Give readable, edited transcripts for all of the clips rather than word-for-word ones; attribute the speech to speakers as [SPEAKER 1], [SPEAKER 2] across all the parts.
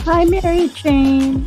[SPEAKER 1] Hi, Mary Jane.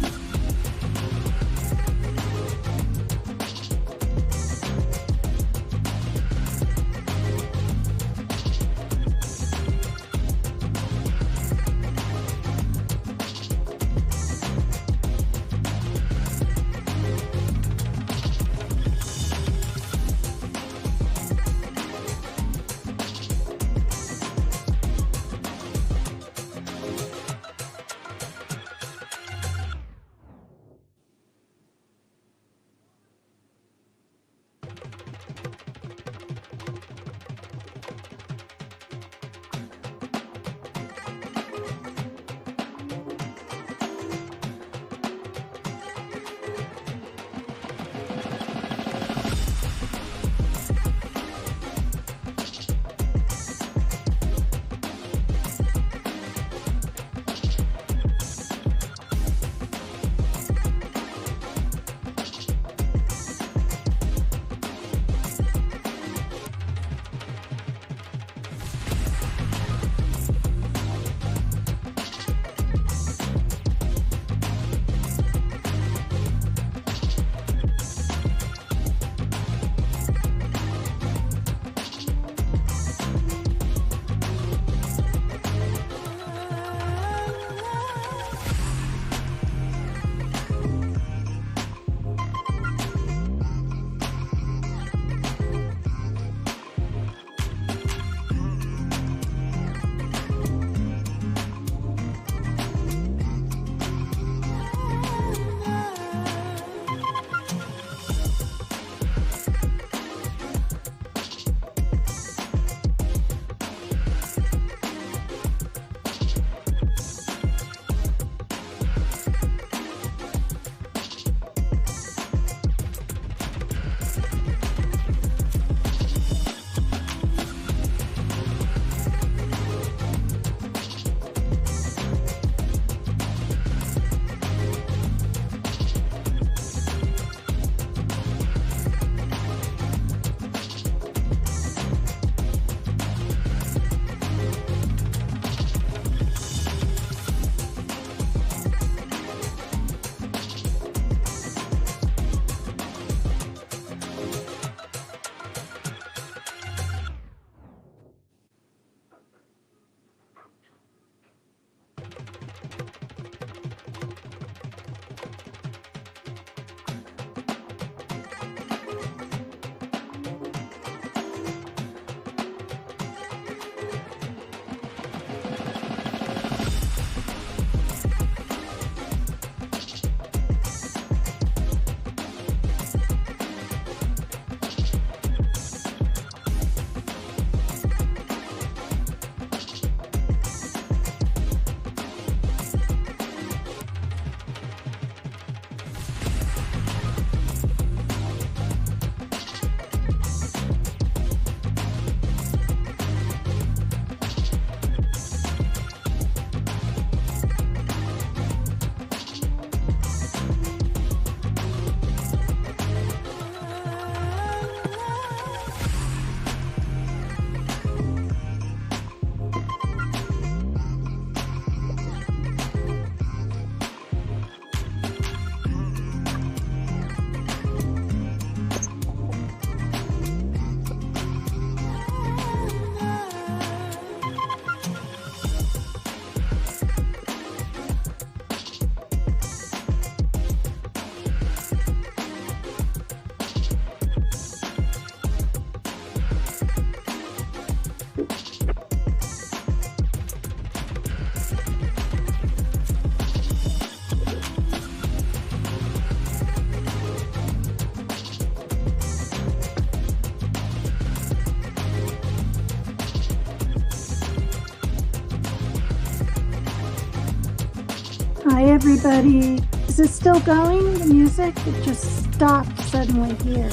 [SPEAKER 1] Hi, everybody. Is it still going, the music? It just stopped suddenly here.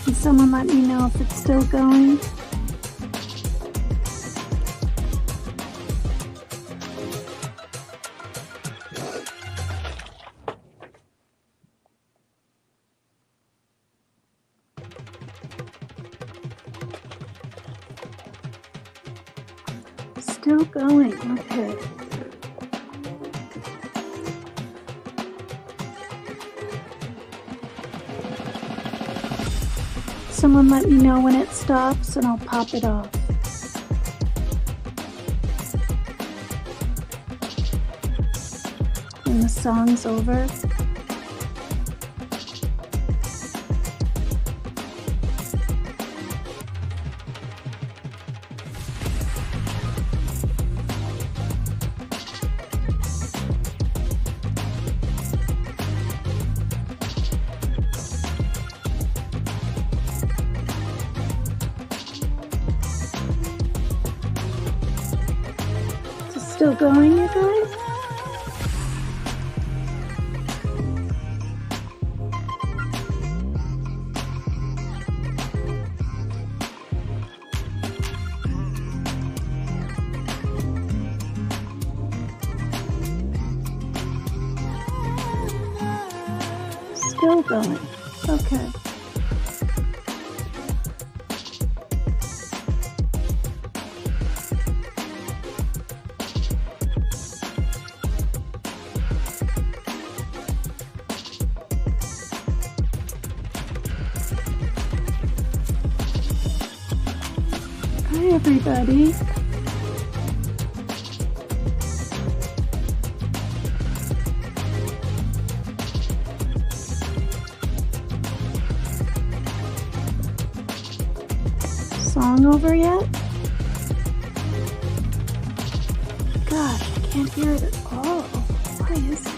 [SPEAKER 1] Can someone let me know if it's still going? Still going, okay. Someone let me know when it stops and I'll pop it off. When the song's over. Still going, you guys? Still going. Okay. Hi, everybody. Song over yet? Gosh, I can't hear it at all. Why is that?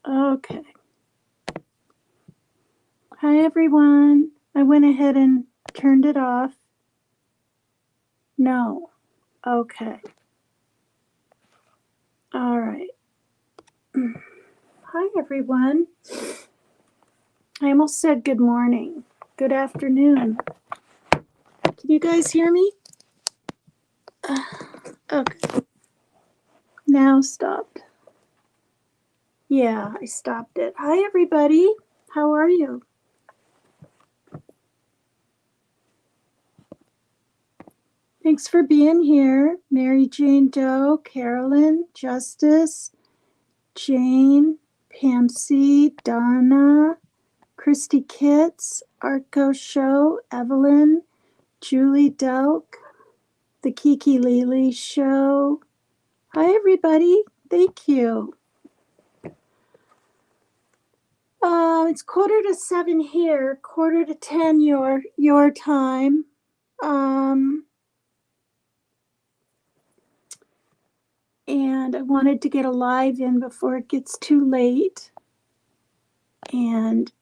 [SPEAKER 1] Okay. Hi, everyone. I went ahead and turned it off. No. Okay. All right. Hi, everyone. I almost said good morning. Good afternoon. Can you guys hear me? Okay. Now stopped. Yeah, I stopped it. Hi, everybody. How are you? Thanks for being here. Mary Jane Doe, Carolyn, Justice, Jane, Pam C, Donna, Christy Kitts, Artgo Show, Evelyn, Julie Delk, The Kiki Lily Show. Hi, everybody. Thank you. It's 7:15 here, 9:45 your time. And I wanted to get a live in before it gets too late. And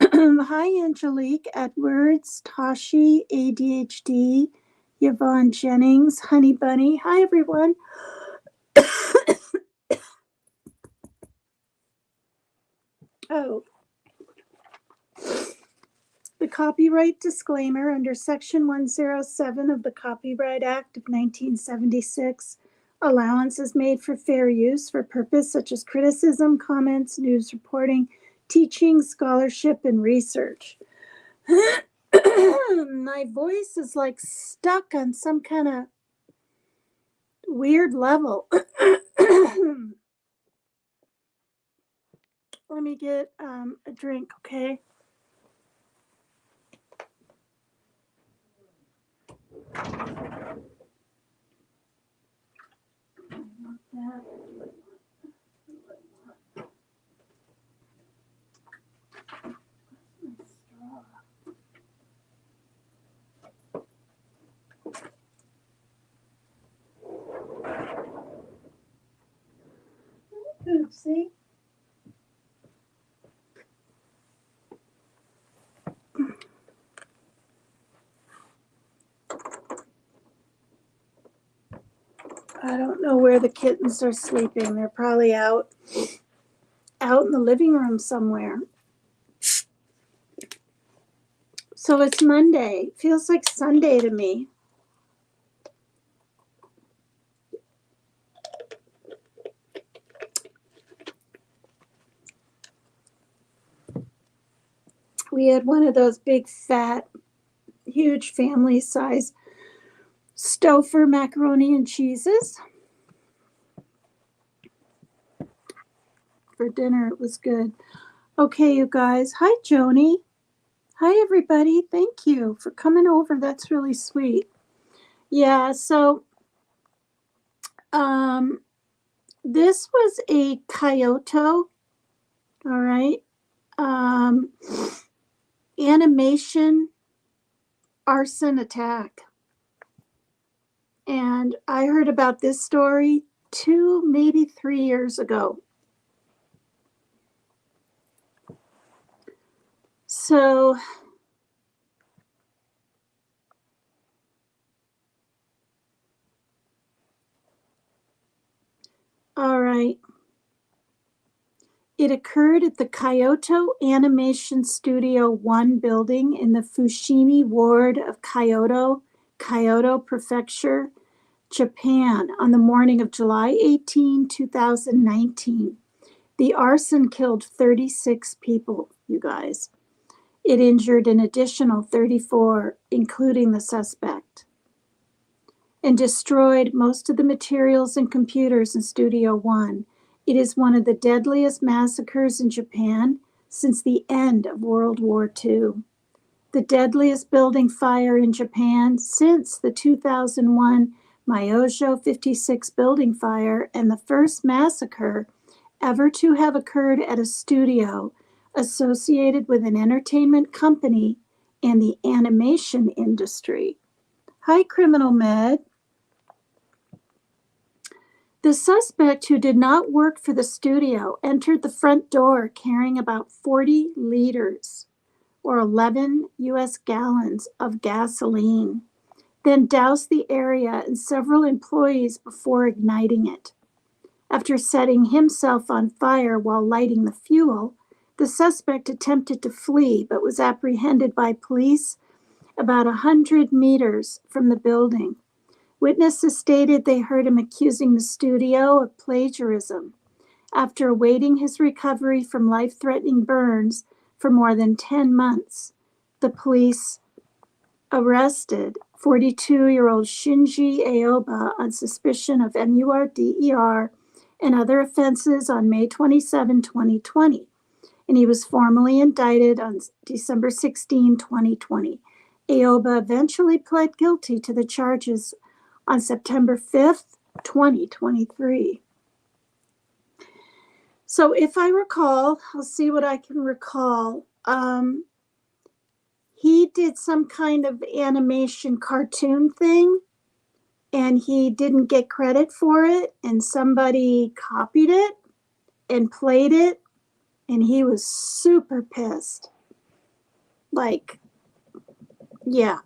[SPEAKER 1] hi, Angelique Edwards, Tashi, ADHD, Yvonne Jennings, Honey Bunny. Hi, everyone. Oh. The copyright disclaimer under Section 107 of the Copyright Act of 1976. Allowance is made for fair use for purpose such as criticism, comments, news reporting, teaching, scholarship, and research. My voice is like stuck on some kind of weird level. Let me get a drink, okay? Oopsie. I don't know where the kittens are sleeping. They're probably out in the living room somewhere. So it's Monday. Feels like Sunday to me. We had one of those big, fat, huge family size Stouffer macaroni and cheeses. For dinner, it was good. Okay, you guys. Hi, Joni. Hi, everybody. Thank you for coming over. That's really sweet. Yeah, so this was a Kyoto, all right, animation arson attack. And I heard about this story 2, maybe 3 years ago. So, all right. It occurred at the Kyoto Animation Studio 1 building in the Fushimi ward of Kyoto, Kyoto Prefecture, Japan, on the morning of July 18, 2019. The arson killed 36 people, you guys. It injured an additional 34, including the suspect, and destroyed most of the materials and computers in Studio One. It is one of the deadliest massacres in Japan since the end of World War II. The deadliest building fire in Japan since the 2001 Myojo 56 building fire, and the first massacre ever to have occurred at a studio associated with an entertainment company and the animation industry. Hi, Criminal Med. The suspect, who did not work for the studio, entered the front door carrying about 40 liters or 11 US gallons of gasoline, then doused the area and several employees before igniting it. After setting himself on fire while lighting the fuel, the suspect attempted to flee but was apprehended by police about 100 meters from the building. Witnesses stated they heard him accusing the studio of plagiarism. After awaiting his recovery from life-threatening burns for more than 10 months, the police arrested 42-year-old Shinji Aoba on suspicion of MURDER and other offenses on May 27, 2020, and he was formally indicted on December 16, 2020. Aoba eventually pled guilty to the charges on September 5th, 2023. So if I recall, I'll see what I can recall. He did some kind of animation cartoon thing, and he didn't get credit for it, and somebody copied it and played it, and he was super pissed. Like, yeah.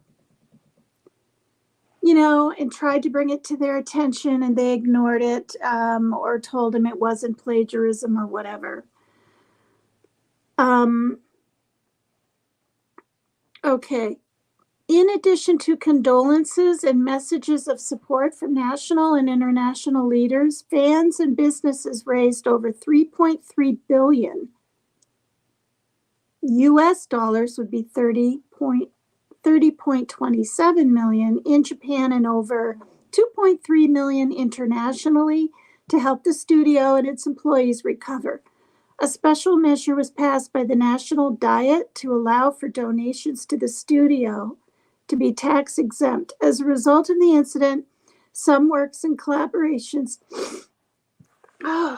[SPEAKER 1] You know, and tried to bring it to their attention, and they ignored it, or told him it wasn't plagiarism or whatever. Okay. In addition to condolences and messages of support from national and international leaders, fans and businesses raised over 3.3 billion US dollars, would be 30.27 million in Japan, and over 2.3 million internationally to help the studio and its employees recover. A special measure was passed by the National Diet to allow for donations to the studio to be tax exempt. As a result of the incident, some works and collaborations. Oh,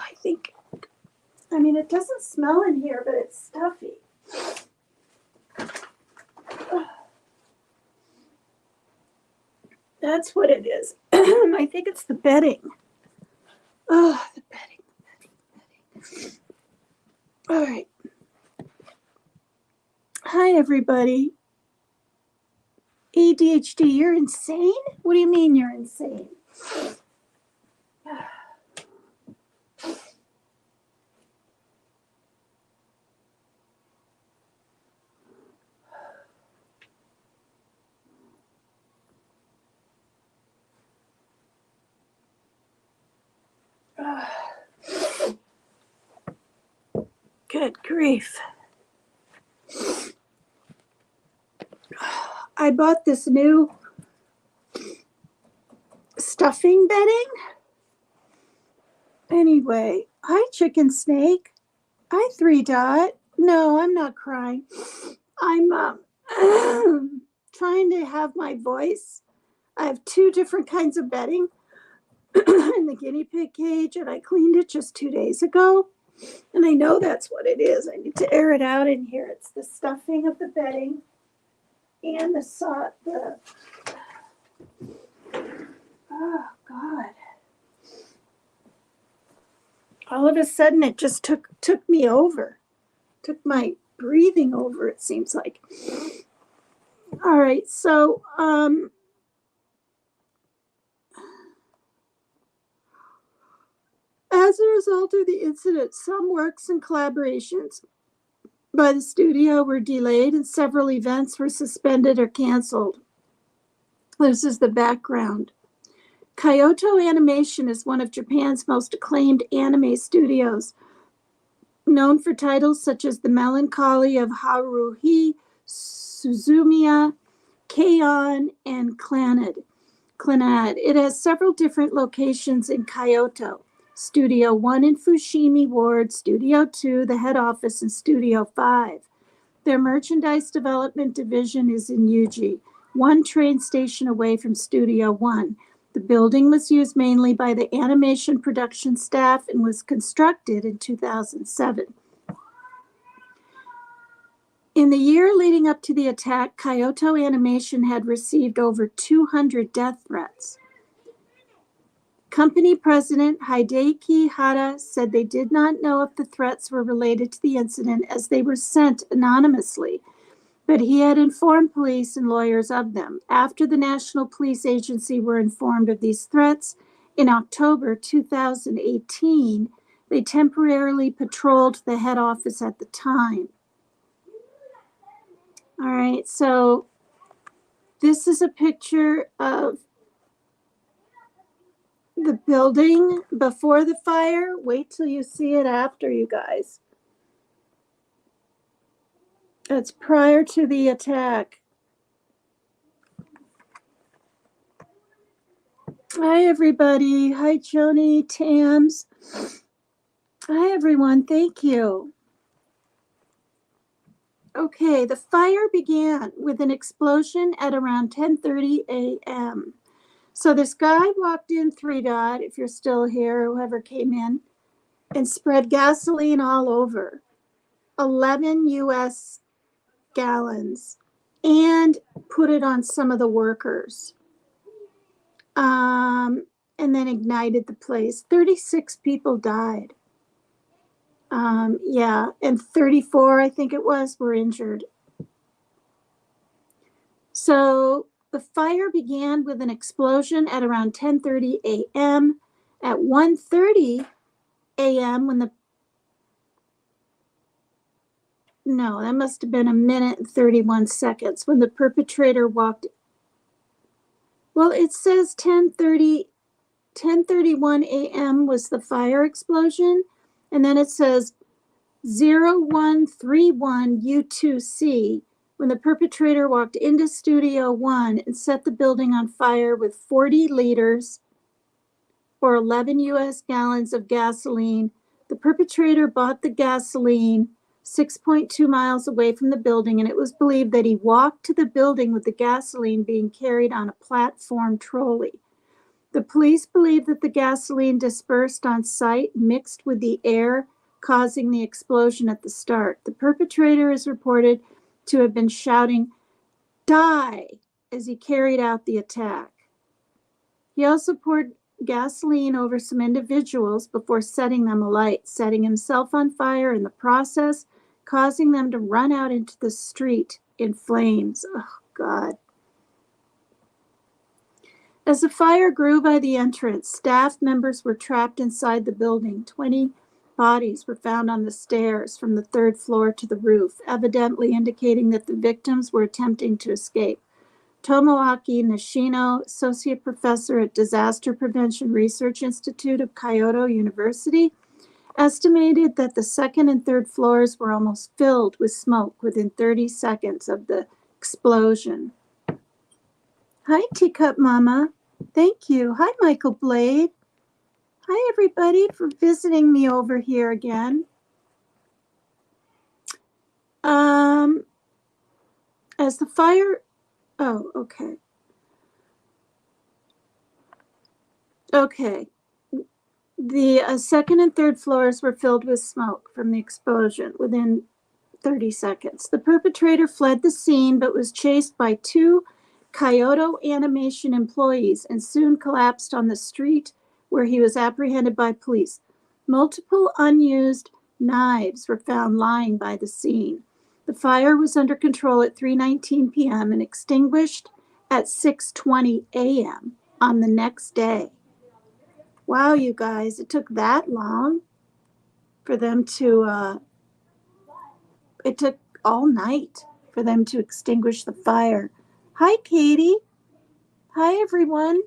[SPEAKER 1] I mean, it doesn't smell in here, but it's stuffy. That's what it is. I think it's the bedding. Oh, the bedding. All right. Hi, everybody. ADHD, you're insane? What do you mean you're insane? Good grief. I bought this new stuffing bedding. Anyway, hi, chicken snake. Hi, 3 Dot. No, I'm not crying. I'm trying to have my voice. I have 2 different kinds of bedding in the guinea pig cage, and I cleaned it just 2 days ago. And I know that's what it is. I need to air it out in here. It's the stuffing of the bedding and oh God. All of a sudden it just took me over. Took my breathing over, it seems like. All right, so as a result of the incident, some works and collaborations by the studio were delayed and several events were suspended or canceled. This is the background. Kyoto Animation is one of Japan's most acclaimed anime studios, known for titles such as The Melancholy of Haruhi Suzumiya, K-On!, and Clannad. It has several different locations in Kyoto. Studio 1 in Fushimi Ward, Studio 2, the head office, and Studio 5. Their merchandise development division is in Uji, 1 train station away from Studio 1. The building was used mainly by the animation production staff and was constructed in 2007. In the year leading up to the attack, Kyoto Animation had received over 200 death threats. Company president Hideki Hara said they did not know if the threats were related to the incident as they were sent anonymously, but he had informed police and lawyers of them. After the National Police Agency were informed of these threats, in October 2018, they temporarily patrolled the head office at the time. All right, so this is a picture of the building before the fire. Wait till you see it after, you guys. That's prior to the attack. Hi, everybody. Hi, Joni, Tams. Hi, everyone. Thank you. Okay, the fire began with an explosion at around 10:30 a.m. So this guy walked in, 3 Dot, if you're still here, whoever came in, and spread gasoline all over, 11 U.S. gallons, and put it on some of the workers. And then ignited the place. 36 people died. And 34, I think it was, were injured. So the fire began with an explosion at around 10:30 a.m. At 1:30 a.m. that must have been 1 minute and 31 seconds when the perpetrator walked. Well, it says 10:31 a.m. was the fire explosion. And then it says 0131 U2C when the perpetrator walked into Studio 1 and set the building on fire with 40 liters or 11 U.S. gallons of gasoline. The perpetrator bought the gasoline 6.2 miles away from the building, and it was believed that he walked to the building with the gasoline being carried on a platform trolley. The police believe that the gasoline dispersed on site mixed with the air, causing the explosion at the start. The perpetrator is reported to have been shouting, "Die," as he carried out the attack. He also poured gasoline over some individuals before setting them alight, setting himself on fire in the process, causing them to run out into the street in flames. Oh, God. As the fire grew by the entrance, staff members were trapped inside the building. 20 bodies were found on the stairs from the 3rd floor to the roof, evidently indicating that the victims were attempting to escape. Tomoaki Nishino, associate professor at Disaster Prevention Research Institute of Kyoto University, estimated that the 2nd and 3rd floors were almost filled with smoke within 30 seconds of the explosion. Hi, Teacup Mama. Thank you. Hi, Michael Blade. Hi, everybody, for visiting me over here again. As the fire, oh, okay. Okay. The second and third floors were filled with smoke from the explosion within 30 seconds. The perpetrator fled the scene but was chased by two Kyoto Animation employees and soon collapsed on the street where he was apprehended by police. Multiple unused knives were found lying by the scene. The fire was under control at 3:19 p.m. and extinguished at 6:20 a.m. on the next day. Wow, you guys, it took that long for them to it took all night for them to extinguish the fire. Hi, Katie. Hi, everyone.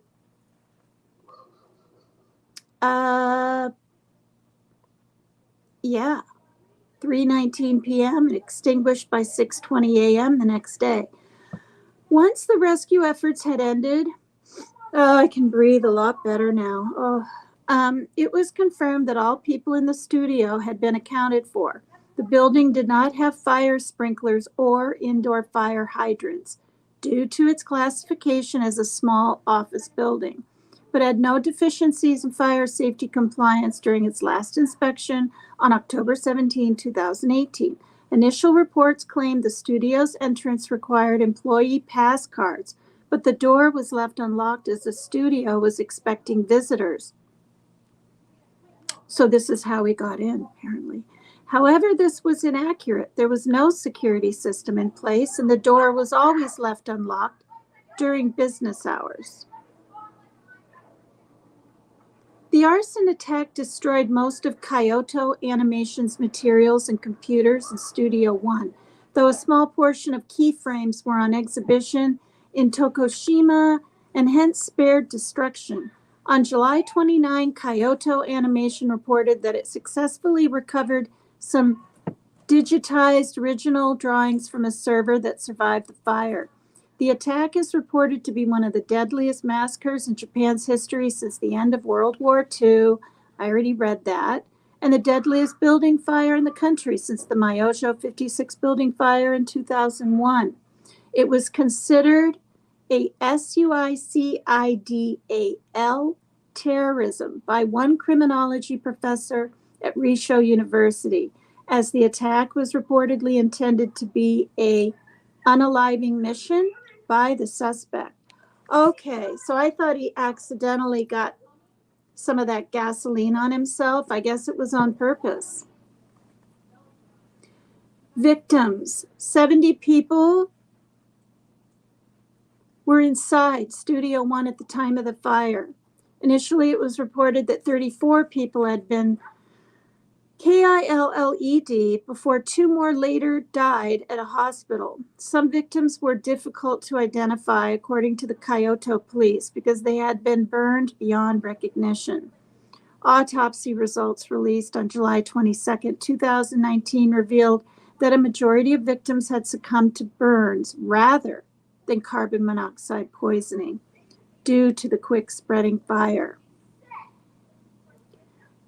[SPEAKER 1] Yeah, 3:19 p.m. and extinguished by 6:20 a.m. the next day. Once the rescue efforts had ended, I can breathe a lot better now. It was confirmed that all people in the studio had been accounted for. The building did not have fire sprinklers or indoor fire hydrants due to its classification as a small office building, but had no deficiencies in fire safety compliance during its last inspection on October 17, 2018. Initial reports claimed the studio's entrance required employee pass cards, but the door was left unlocked as the studio was expecting visitors. So this is how we got in, apparently. However, this was inaccurate. There was no security system in place, and the door was always left unlocked during business hours. The arson attack destroyed most of Kyoto Animation's materials and computers in Studio One, though a small portion of keyframes were on exhibition in Tokushima and hence spared destruction. On July 29, Kyoto Animation reported that it successfully recovered some digitized original drawings from a server that survived the fire. The attack is reported to be one of the deadliest massacres in Japan's history since the end of World War II. I already read that. And the deadliest building fire in the country since the Myojo 56 building fire in 2001. It was considered a suicidal terrorism by one criminology professor at Risho University, as the attack was reportedly intended to be a unaliving mission by the suspect. Okay, so I thought he accidentally got some of that gasoline on himself. I guess it was on purpose. Victims, 70 people were inside Studio One at the time of the fire. Initially, it was reported that 34 people had been killed before two more later died at a hospital. Some victims were difficult to identify, according to the Kyoto police, because they had been burned beyond recognition. Autopsy results released on July 22, 2019, revealed that a majority of victims had succumbed to burns rather than carbon monoxide poisoning due to the quick spreading fire.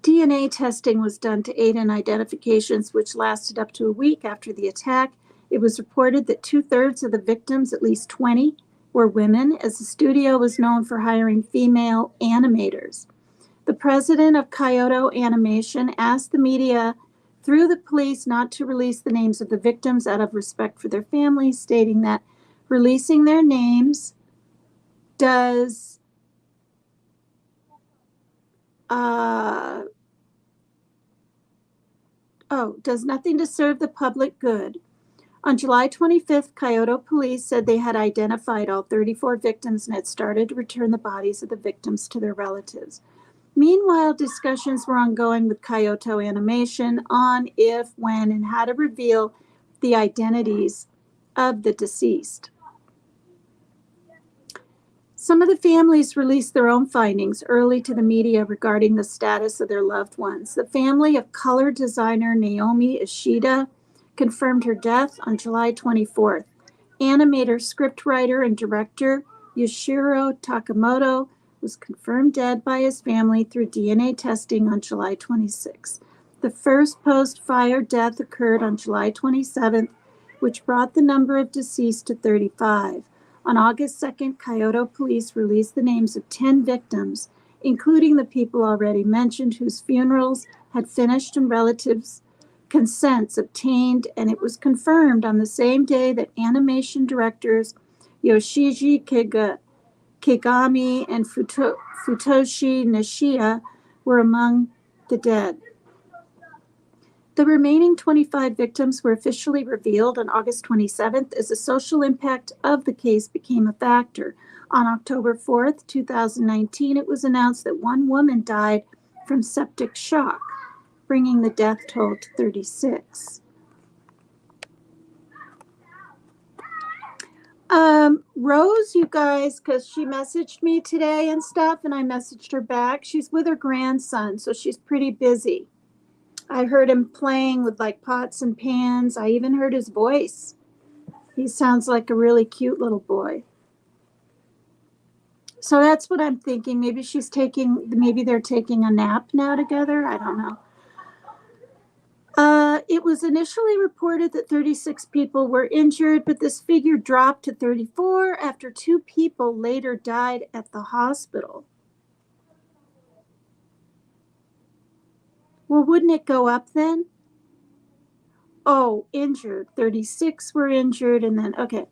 [SPEAKER 1] DNA testing was done to aid in identifications, which lasted up to a week after the attack. It was reported that 2/3 of the victims, at least 20, were women, as the studio was known for hiring female animators. The president of Kyoto Animation asked the media through the police not to release the names of the victims out of respect for their families, stating that releasing their names does nothing to serve the public good. On July 25th, Kyoto police said they had identified all 34 victims and had started to return the bodies of the victims to their relatives. Meanwhile, discussions were ongoing with Kyoto Animation on if, when, and how to reveal the identities of the deceased. Some of the families released their own findings early to the media regarding the status of their loved ones. The family of color designer Naomi Ishida confirmed her death on July 24th. Animator, scriptwriter, and director Yoshiro Takamoto was confirmed dead by his family through DNA testing on July 26. The first post-fire death occurred on July 27th, which brought the number of deceased to 35. On August 2nd, Kyoto police released the names of 10 victims, including the people already mentioned, whose funerals had finished and relatives' consents obtained, and it was confirmed on the same day that animation directors Yoshiji Kigami and Futoshi Nishia were among the dead. The remaining 25 victims were officially revealed on August 27th as the social impact of the case became a factor. On October 4th, 2019, it was announced that one woman died from septic shock, bringing the death toll to 36. Rose, you guys, because she messaged me today and stuff, and I messaged her back. She's with her grandson, so she's pretty busy. I heard him playing with like pots and pans. I even heard his voice. He sounds like a really cute little boy. So that's what I'm thinking. Maybe they're taking a nap now together. I don't know. It was initially reported that 36 people were injured, but this figure dropped to 34 after 2 people later died at the hospital. Well, wouldn't it go up then? Oh, injured. 36 were injured, and then, okay.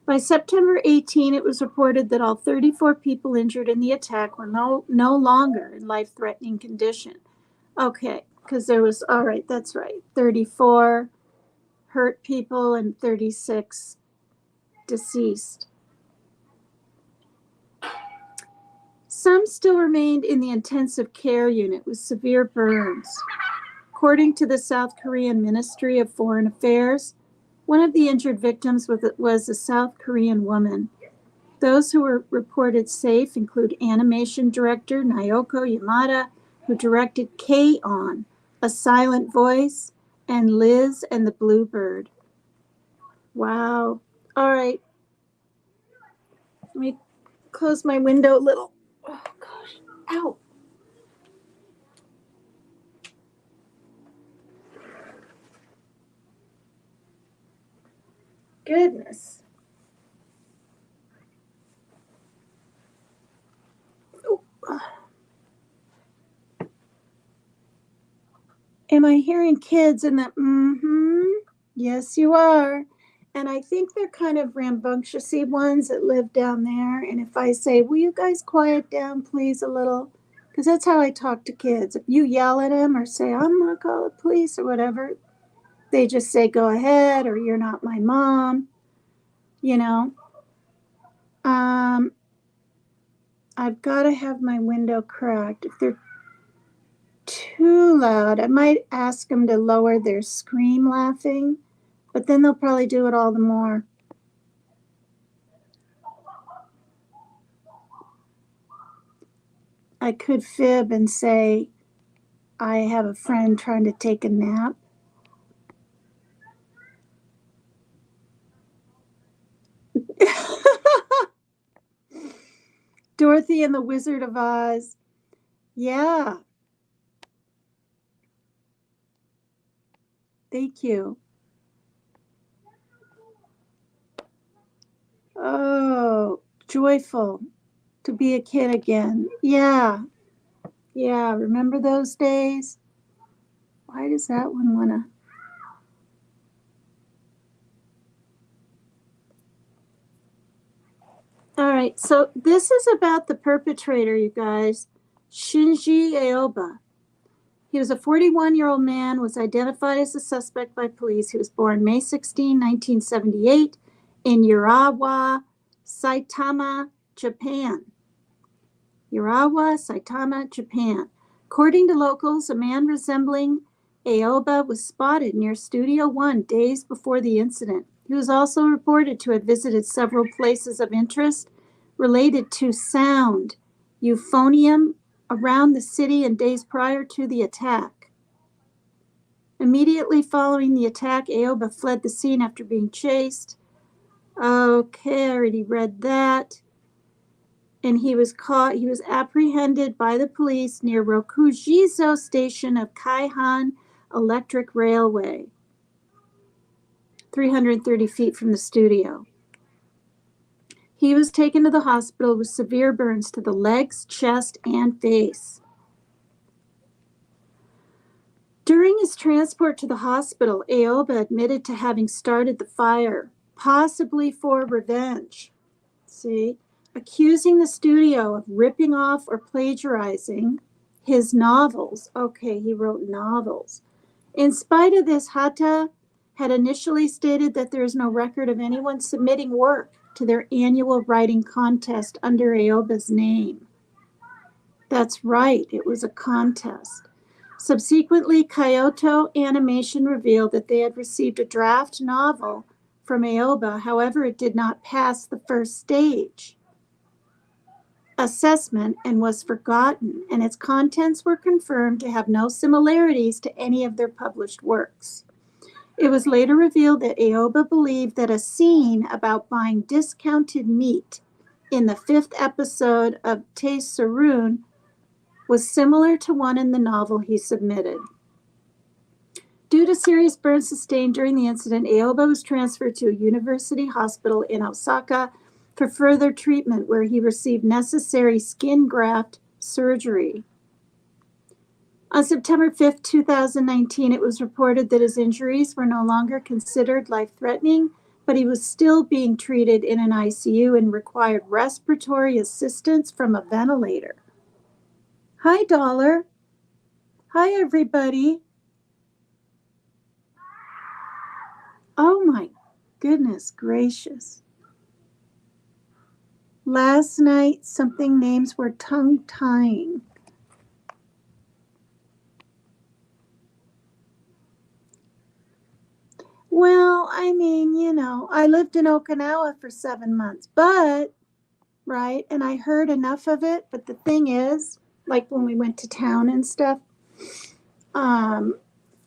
[SPEAKER 1] By September 18, it was reported that all 34 people injured in the attack were no longer in life-threatening condition. Okay, because there was, all right, that's right, 34 hurt people and 36 deceased. Some still remained in the intensive care unit with severe burns. According to the South Korean Ministry of Foreign Affairs, one of the injured victims was a South Korean woman. Those who were reported safe include animation director Naoko Yamada, who directed K-On!, A Silent Voice, and Liz and the Bluebird. Wow. All right. Let me close my window a little. Oh, gosh. Ow. Goodness. Oh. Am I hearing kids in the Yes, you are. And I think they're kind of rambunctiousy ones that live down there. And if I say, will you guys quiet down, please, a little? Because that's how I talk to kids. If you yell at them or say, I'm going to call the police or whatever, they just say, go ahead, or you're not my mom, you know. I've got to have my window cracked. If they're too loud, I might ask them to lower their scream laughing, but then they'll probably do it all the more. I could fib and say, I have a friend trying to take a nap. Dorothy and the Wizard of Oz. Yeah. Thank you. Oh, joyful to be a kid again. Yeah. Yeah. Remember those days? Why does that one want to? All right. So this is about the perpetrator, you guys. Shinji Aoba. He was a 41-year-old man, was identified as a suspect by police. He was born May 16, 1978 in Urawa, Saitama, Japan. Urawa, Saitama, Japan. According to locals, a man resembling Aoba was spotted near Studio One days before the incident. He was also reported to have visited several places of interest related to sound, euphonium, around the city in days prior to the attack. Immediately following the attack, Aoba fled the scene after being chased. Okay, I already read that. and he was apprehended by the police near Rokujizo station of Kaihan Electric Railway, 330 feet from the studio. He was taken to the hospital with severe burns to the legs, chest, and face. During his transport to the hospital, Aoba admitted to having started the fire, possibly for revenge. See? Accusing the studio of ripping off or plagiarizing his novels. Okay, he wrote novels. In spite of this, Hata had initially stated that there is no record of anyone submitting work to their annual writing contest under Aoba's name. That's right, it was a contest. Subsequently, Kyoto Animation revealed that they had received a draft novel from Aoba. However, it did not pass the first stage assessment and was forgotten, and its contents were confirmed to have no similarities to any of their published works. It was later revealed that Aoba believed that a scene about buying discounted meat in the 5th episode of Te Sarun was similar to one in the novel he submitted. Due to serious burns sustained during the incident, Aoba was transferred to a university hospital in Osaka for further treatment, where he received necessary skin graft surgery. On September 5, 2019, it was reported that his injuries were no longer considered life-threatening, but he was still being treated in an ICU and required respiratory assistance from a ventilator. Hi, Dollar. Hi, everybody. Oh, my goodness gracious. Last night, something names were tongue-tying. Well, I mean, I lived in Okinawa for 7 months, but, right, and I heard enough of it, but the thing is, like when we went to town and stuff, I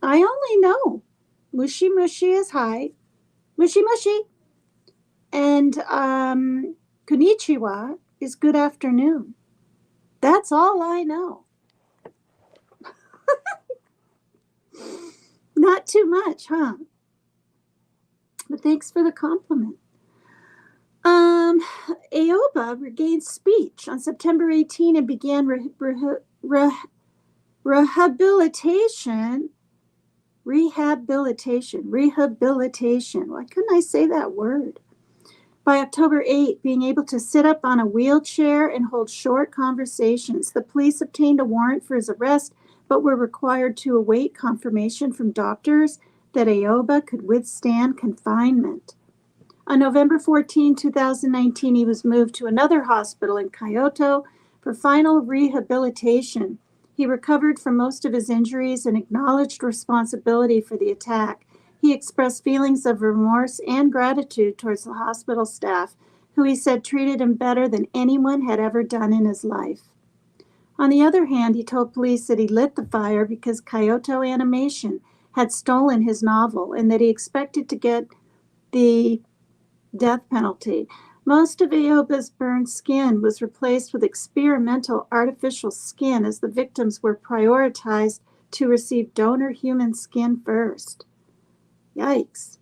[SPEAKER 1] only know mushi mushi is hi, mushi mushi, and konnichiwa is good afternoon. That's all I know. Not too much, huh? But thanks for the compliment. Aoba regained speech on September 18 and began rehabilitation. Why couldn't I say that word? By October 8, being able to sit up on a wheelchair and hold short conversations. The police obtained a warrant for his arrest, but were required to await confirmation from doctors that Aoba could withstand confinement. On November 14, 2019, he was moved to another hospital in Kyoto for final rehabilitation. He recovered from most of his injuries and acknowledged responsibility for the attack. He expressed feelings of remorse and gratitude towards the hospital staff, who he said treated him better than anyone had ever done in his life. On the other hand, he told police that he lit the fire because Kyoto Animation had stolen his novel and that he expected to get the death penalty. Most of Aoba's burned skin was replaced with experimental artificial skin, as the victims were prioritized to receive donor human skin first. Yikes.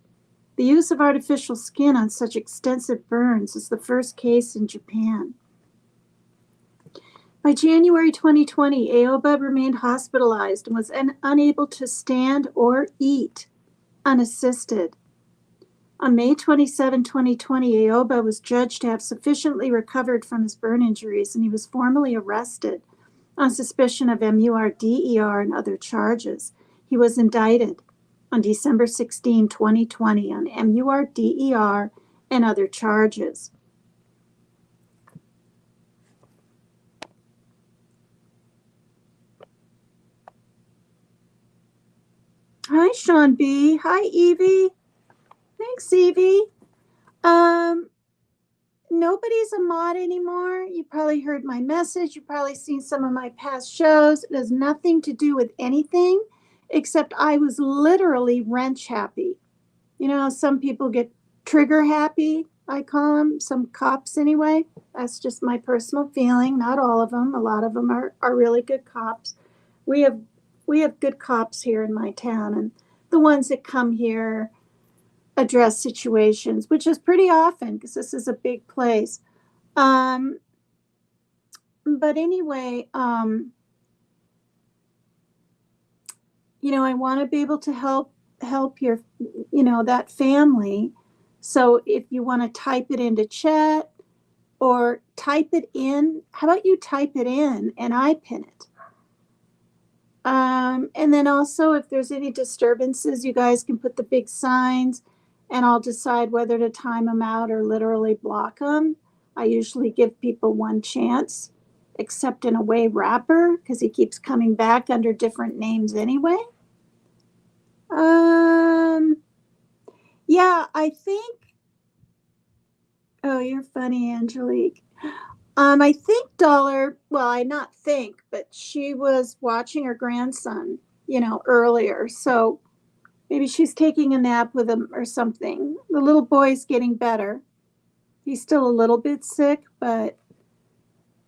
[SPEAKER 1] The use of artificial skin on such extensive burns is the first case in Japan. By January 2020, Aoba remained hospitalized and was unable to stand or eat unassisted. On May 27, 2020, Aoba was judged to have sufficiently recovered from his burn injuries, and he was formally arrested on suspicion of MURDER and other charges. He was indicted on December 16, 2020 on MURDER and other charges. Hi, Sean B. Hi, Evie. Thanks, Evie. Nobody's a mod anymore. You probably heard my message. You've probably seen some of my past shows. It has nothing to do with anything except I was literally wrench happy. You know how some people get trigger happy? I call them, some cops anyway. That's just my personal feeling. Not all of them. A lot of them are really good cops. We have we have good cops here in my town, and the ones that come here address situations, which is pretty often because this is a big place. Um, but anyway, I want to be able to help your, that family. So if you want to type it into chat or type it in, how about you type it in and I pin it? And then also, if there's any disturbances, you guys can put the big signs, and I'll decide whether to time them out or literally block them. I usually give people one chance, except in a way rapper, because he keeps coming back under different names anyway. Yeah, I think. Oh, you're funny, Angelique. I think Dollar, well, I not think, but she was watching her grandson, earlier. So maybe she's taking a nap with him or something. The little boy's getting better. He's still a little bit sick, but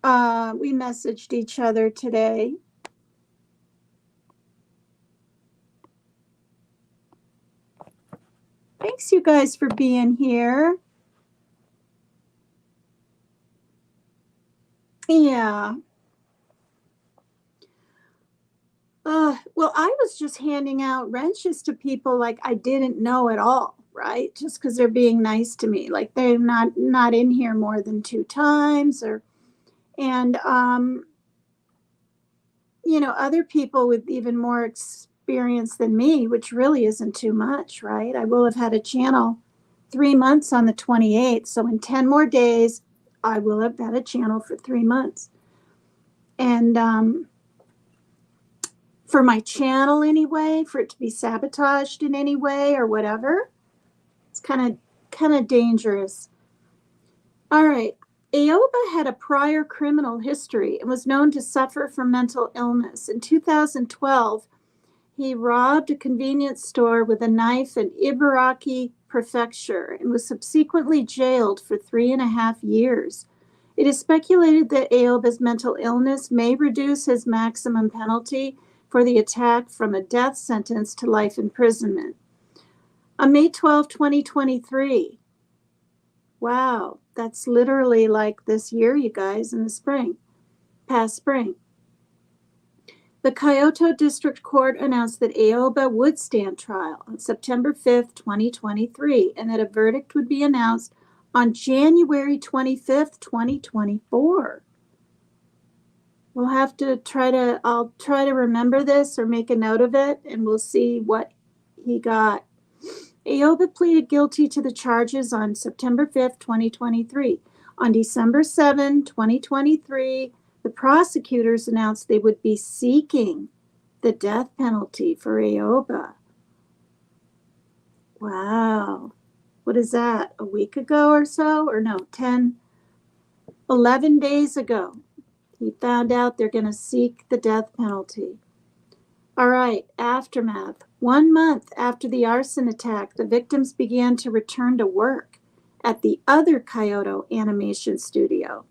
[SPEAKER 1] we messaged each other today. Thanks, you guys, for being here. Yeah. Well, I was just handing out wrenches to people like I didn't know at all, right? Just because they're being nice to me, like they're not in here more than 2 times, and other people with even more experience than me, which really isn't too much, right? I will have had a channel 3 months on the 28th, so in 10 more days, I will have had a channel for 3 months, and for my channel anyway, for it to be sabotaged in any way or whatever. It's kind of dangerous. All right. Aoba had a prior criminal history and was known to suffer from mental illness. In 2012, he robbed a convenience store with a knife in Ibaraki Prefecture and was subsequently jailed for 3.5 years. It is speculated that Aoba's mental illness may reduce his maximum penalty for the attack from a death sentence to life imprisonment. On May 12, 2023, wow, that's literally like this year, you guys, in the spring, past spring. The Kyoto District Court announced that Aoba would stand trial on September 5th, 2023, and that a verdict would be announced on January 25th, 2024. I'll try to remember this or make a note of it, and we'll see what he got. Aoba pleaded guilty to the charges on September 5th, 2023. On December 7, 2023, the prosecutors announced they would be seeking the death penalty for Aoba. Wow. What is that? A week ago or so? Or no, 11 days ago. He found out they're going to seek the death penalty. All right, aftermath. 1 month after the arson attack, the victims began to return to work at the other Kyoto animation studio.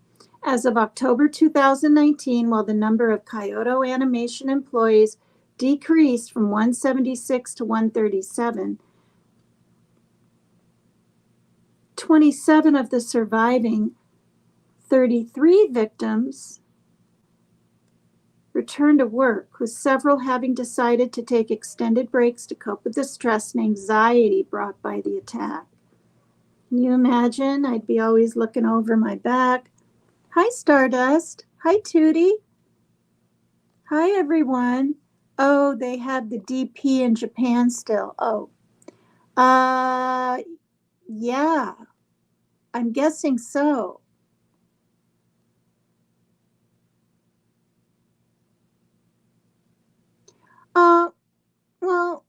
[SPEAKER 1] As of October 2019, while the number of Kyoto animation employees decreased from 176 to 137, 27 of the surviving 33 victims returned to work, with several having decided to take extended breaks to cope with the stress and anxiety brought by the attack. Can you imagine? I'd be always looking over my back. Hi, Stardust. Hi, Tootie. Hi, everyone. Oh, they have the DP in Japan still. Oh, yeah, I'm guessing so. Well,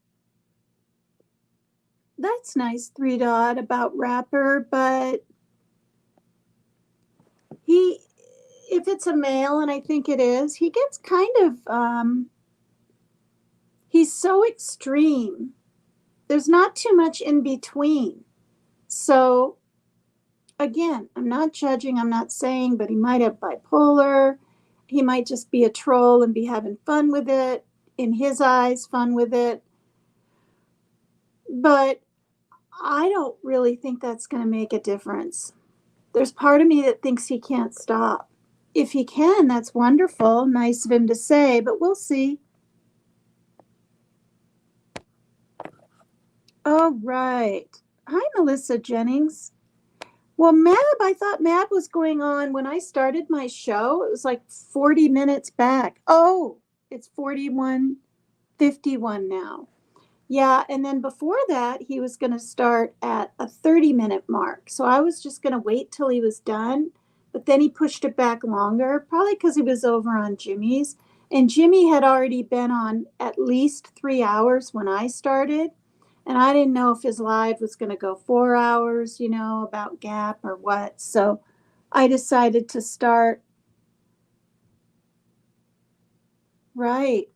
[SPEAKER 1] that's nice, Three Dot, about Rapper, but if it's a male, and I think it is, he gets kind of, he's so extreme. There's not too much in between. So Again, I'm not judging, I'm not saying, but he might have bipolar. He might just be a troll and be having fun with it, in his eyes, fun with it. But I don't really think that's going to make a difference. There's part of me that thinks he can't stop. If he can, that's wonderful. Nice of him to say, but we'll see. All right. Hi, Melissa Jennings. Well, Mab, I thought Mab was going on when I started my show. It was like 40 minutes back. Oh, it's 41:51 now. Yeah, and then before that, he was going to start at a 30-minute mark. So I was just going to wait till he was done. But then he pushed it back longer, probably because he was over on Jimmy's. And Jimmy had already been on at least 3 hours when I started. And I didn't know if his live was going to go 4 hours, about Gap or what. So I decided to start. Right.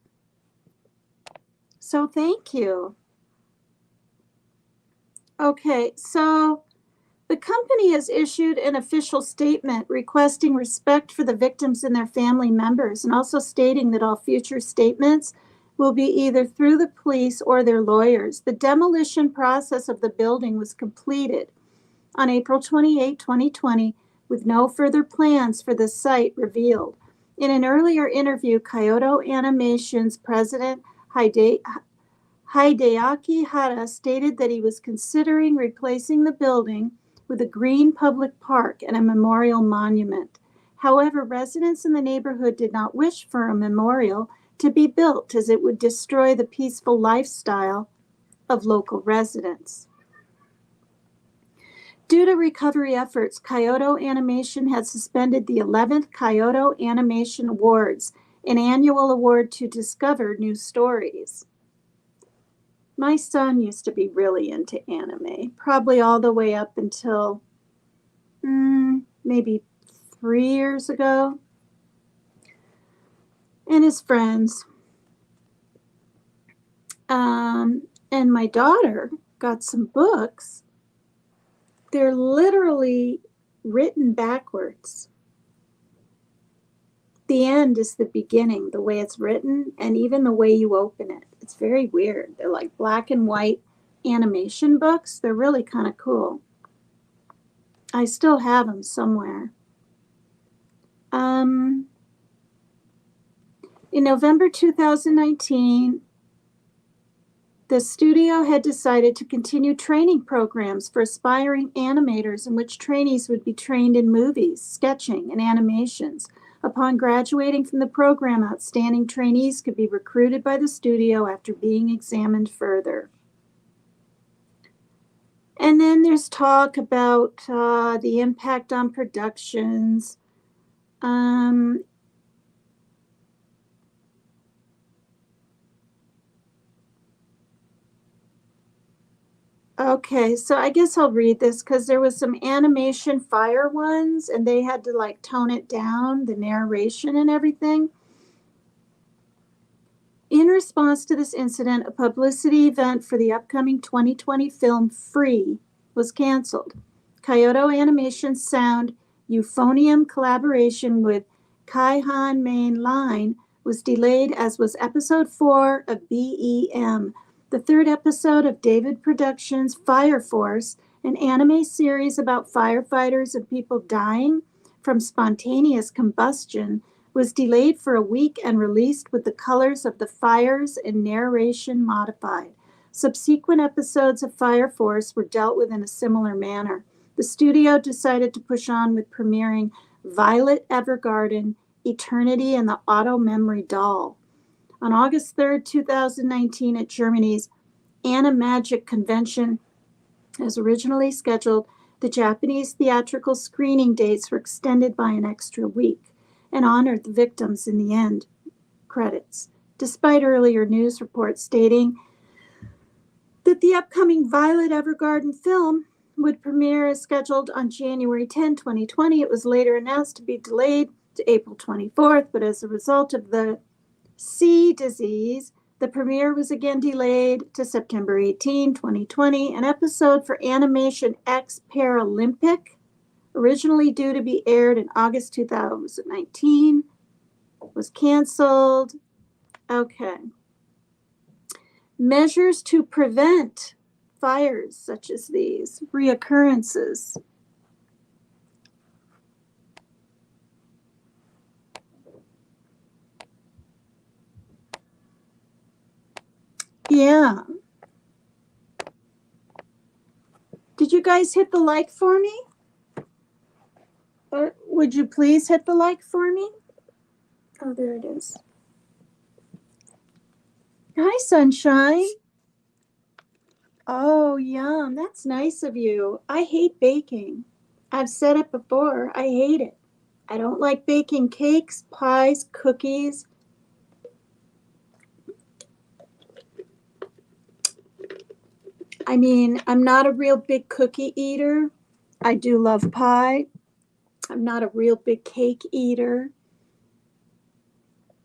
[SPEAKER 1] So thank you. Okay, so the company has issued an official statement requesting respect for the victims and their family members, and also stating that all future statements will be either through the police or their lawyers. The demolition process of the building was completed on April 28, 2020, with no further plans for the site revealed. In an earlier interview, Kyoto Animation's president Hideaki Hara stated that he was considering replacing the building with a green public park and a memorial monument. However, residents in the neighborhood did not wish for a memorial to be built, as it would destroy the peaceful lifestyle of local residents. Due to recovery efforts, Kyoto Animation has suspended the 11th Kyoto Animation Awards, an annual award to discover new stories. My son used to be really into anime, probably all the way up until maybe 3 years ago. And his friends. And my daughter got some books. They're literally written backwards. The end is the beginning, the way it's written, and even the way you open it. It's very weird. They're like black and white animation books. They're really kind of cool. I still have them somewhere. In November 2019, the studio had decided to continue training programs for aspiring animators in which trainees would be trained in movies, sketching, and animations. Upon graduating from the program, outstanding trainees could be recruited by the studio after being examined further. And then there's talk about the impact on productions. Okay, so I guess I'll read this because there was some animation fire ones and they had to like tone it down, the narration and everything. In response to this incident, a publicity event for the upcoming 2020 film Free was canceled. Kyoto Animation's sound euphonium collaboration with Kaihan Main Line was delayed, as was episode 4 of BEM, the third episode of David Productions' Fire Force, an anime series about firefighters and people dying from spontaneous combustion, was delayed for a week and released with the colors of the fires and narration modified. Subsequent episodes of Fire Force were dealt with in a similar manner. The studio decided to push on with premiering Violet Evergarden, Eternity, and the Auto Memory Doll. On August 3rd, 2019, at Germany's Animagic Convention, as originally scheduled, the Japanese theatrical screening dates were extended by an extra week and honored the victims in the end credits, despite earlier news reports stating that the upcoming Violet Evergarden film would premiere as scheduled on January 10, 2020. It was later announced to be delayed to April 24th, but as a result of the C disease, the premiere was again delayed to September 18, 2020. An episode for Animation X Paralympic Originally due to be aired in August 2019, was canceled. Okay. Measures to prevent fires such as these reoccurrences. Yeah. Did you guys hit the like for me? Or would you please hit the like for me? Oh, there it is. Hi, Sunshine. Oh, yum. That's nice of you. I hate baking. I've said it before. I hate it. I don't like baking cakes, pies, cookies. I mean, I'm not a real big cookie eater. I do love pie. I'm not a real big cake eater.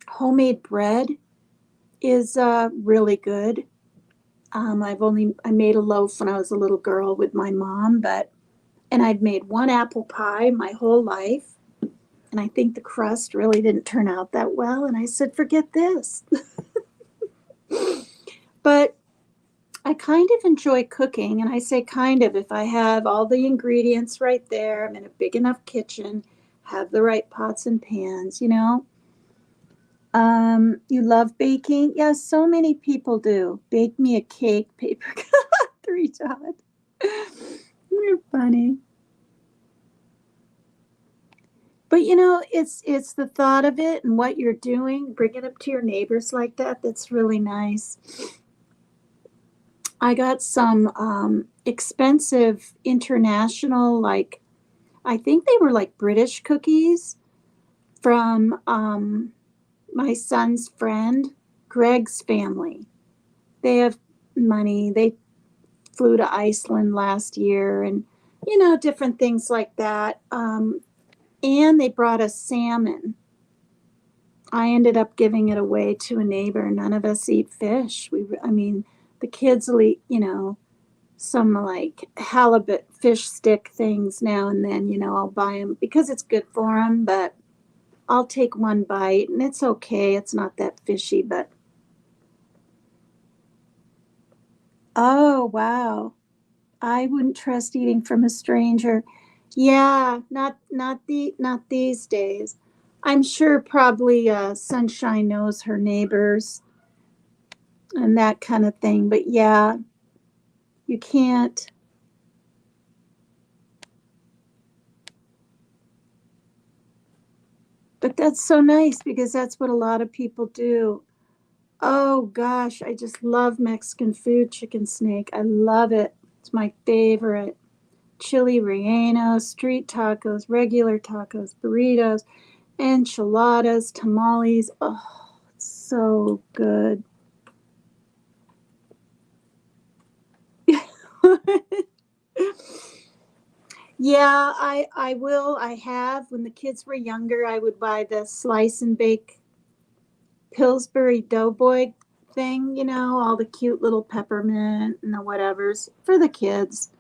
[SPEAKER 1] Homemade bread is really good. I made a loaf when I was a little girl with my mom, and I've made one apple pie my whole life. And I think the crust really didn't turn out that well. And I said, forget this. But I kind of enjoy cooking. And I say kind of if I have all the ingredients right there, I'm in a big enough kitchen, have the right pots and pans, you know. You love baking? Yes, so many people do. Bake me a cake, paper cut, 3 dot. You're funny. But you know, it's the thought of it and what you're doing, bring it up to your neighbors like that. That's really nice. I got some expensive international, like I think they were like British cookies from my son's friend Greg's family. They have money. They flew to Iceland last year, and you know, different things like that. And they brought us salmon. I ended up giving it away to a neighbor. None of us eat fish. I mean, the kids will eat, you know, some like halibut fish stick things now and then. You know, I'll buy them because it's good for them, but I'll take one bite and it's okay. It's not that fishy, but oh, wow. I wouldn't trust eating from a stranger. Yeah, not these days. I'm sure probably Sunshine knows her neighbors and that kind of thing. But yeah, you can't. But that's so nice because that's what a lot of people do. Oh gosh, I just love Mexican food, chicken snake. I love it. It's my favorite. Chili relleno, street tacos, regular tacos, burritos, enchiladas, tamales. Oh, it's so good. Yeah, I will. I have. When the kids were younger, I would buy the slice and bake Pillsbury Doughboy thing, you know, all the cute little peppermint and the whatevers for the kids,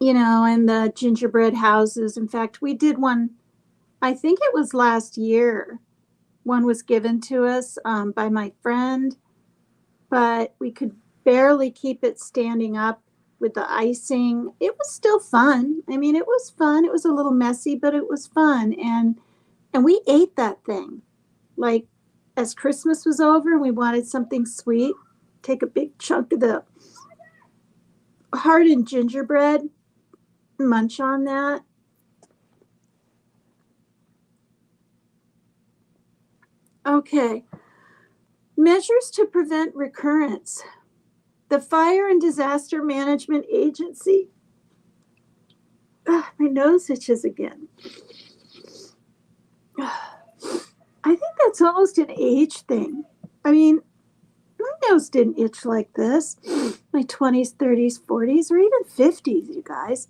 [SPEAKER 1] you know, and the gingerbread houses. In fact, we did one, I think it was last year. One was given to us by my friend, but we could barely keep it standing up with the icing. It was still fun. I mean, it was fun. It was a little messy, but it was fun. And we ate that thing. Like as Christmas was over and we wanted something sweet, take a big chunk of the hardened gingerbread, munch on that. Okay. Measures to prevent recurrence. The Fire and Disaster Management Agency. Ugh, my nose itches again. I think that's almost an age thing. I mean, my nose didn't itch like this. My 20s, 30s, 40s, or even 50s, you guys.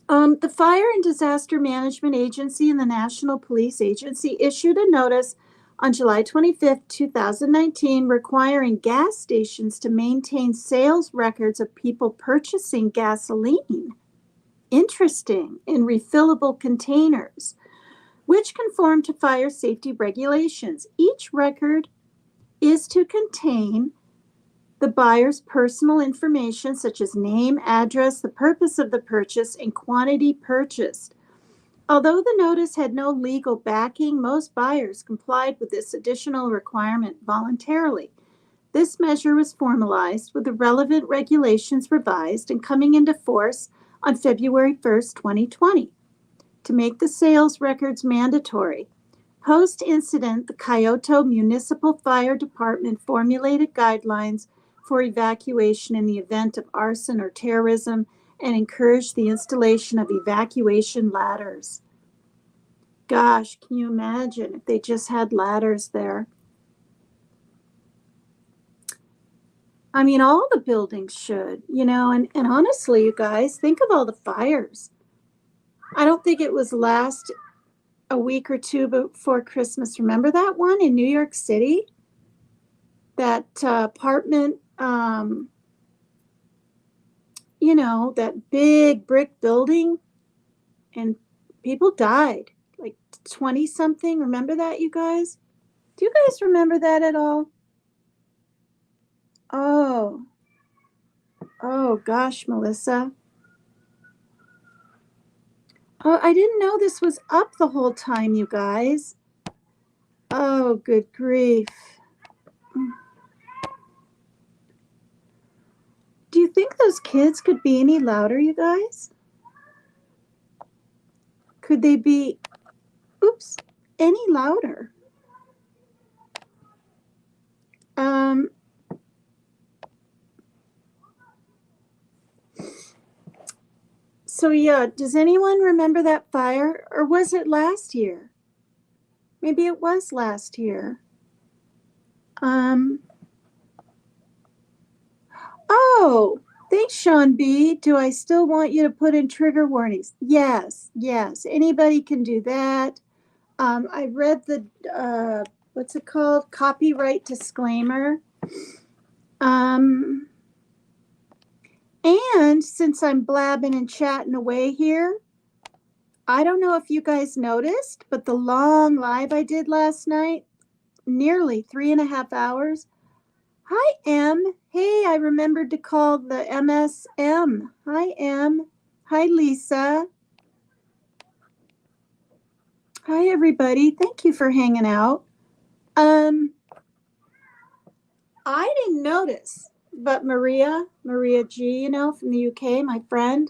[SPEAKER 1] The Fire and Disaster Management Agency and the National Police Agency issued a notice on July 25th, 2019, requiring gas stations to maintain sales records of people purchasing gasoline. Interesting, in refillable containers, which conform to fire safety regulations. Each record is to contain the buyer's personal information, such as name, address, the purpose of the purchase, and quantity purchased. Although the notice had no legal backing, most buyers complied with this additional requirement voluntarily. This measure was formalized with the relevant regulations revised and coming into force on February 1st, 2020, to make the sales records mandatory. Post-incident, the Kyoto Municipal Fire Department formulated guidelines for evacuation in the event of arson or terrorism and encouraged the installation of evacuation ladders. Gosh, can you imagine if they just had ladders there? I mean, all the buildings should, and honestly, you guys, think of all the fires. I don't think it was last a week or two before Christmas. Remember that one in New York City? That apartment, that big brick building, and people died, like 20 something. Remember that, you guys? Do you guys remember that at all? Oh gosh, Melissa. Oh, I didn't know this was up the whole time, you guys. Oh, good grief. Do you think those kids could be any louder, you guys? Could they be, any louder? So yeah, does anyone remember that fire? Or was it last year? Maybe it was last year. Oh, thanks, Sean B. Do I still want you to put in trigger warnings? Yes. Anybody can do that. I read the, what's it called? Copyright disclaimer. And since I'm blabbing and chatting away here, I don't know if you guys noticed, but the long live I did last night, nearly 3.5 hours. Hi, M. Hey, I remembered to call the MSM. Hi, M. Hi, Lisa. Hi, everybody. Thank you for hanging out. I didn't notice, but Maria G, from the UK, my friend,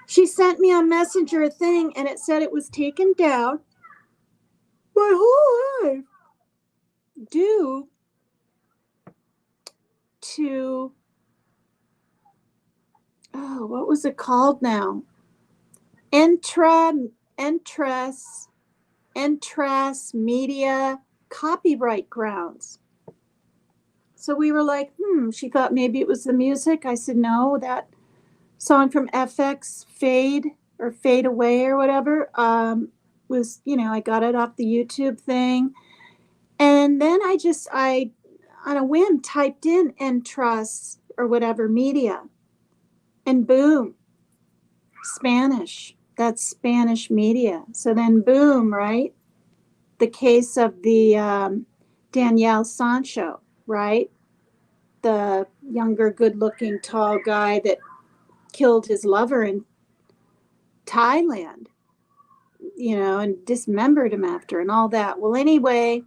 [SPEAKER 1] she sent me on Messenger a thing, and it said it was taken down my whole life due to, what was it called now? Entrust media copyright grounds. So we were like, she thought maybe it was the music. I said, no, that song from FX, Fade Away or whatever, was, I got it off the YouTube thing. And then I on a whim typed in Entrust or whatever media, and boom, Spanish. That's Spanish media. So then boom, right? The case of the Danielle Sancho, right? The younger, good-looking, tall guy that killed his lover in Thailand, and dismembered him after and all that. Well, anyway,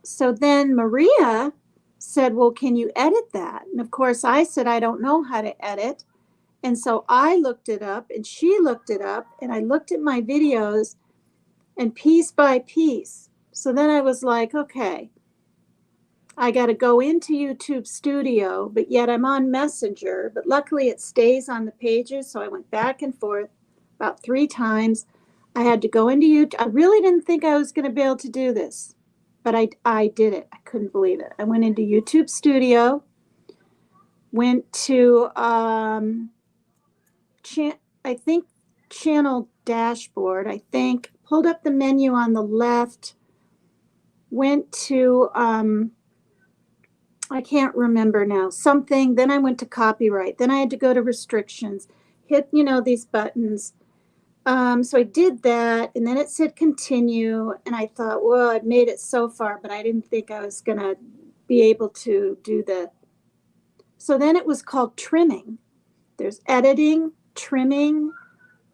[SPEAKER 1] so then Maria said, well, can you edit that? And of course I said, I don't know how to edit. And so I looked it up and she looked it up and I looked at my videos and piece by piece. So then I was like, okay, I got to go into YouTube Studio, but yet I'm on Messenger, but luckily it stays on the pages. So I went back and forth about 3 times. I had to go into YouTube. I really didn't think I was going to be able to do this, but I did it. I couldn't believe it. I went into YouTube Studio, went to, I think channel dashboard, I think, pulled up the menu on the left, went to, I can't remember now, something. Then I went to copyright. Then I had to go to restrictions, hit, these buttons. So I did that, and then it said continue, and I thought, well, I'd made it so far, but I didn't think I was going to be able to do the. So then it was called trimming. There's editing, trimming,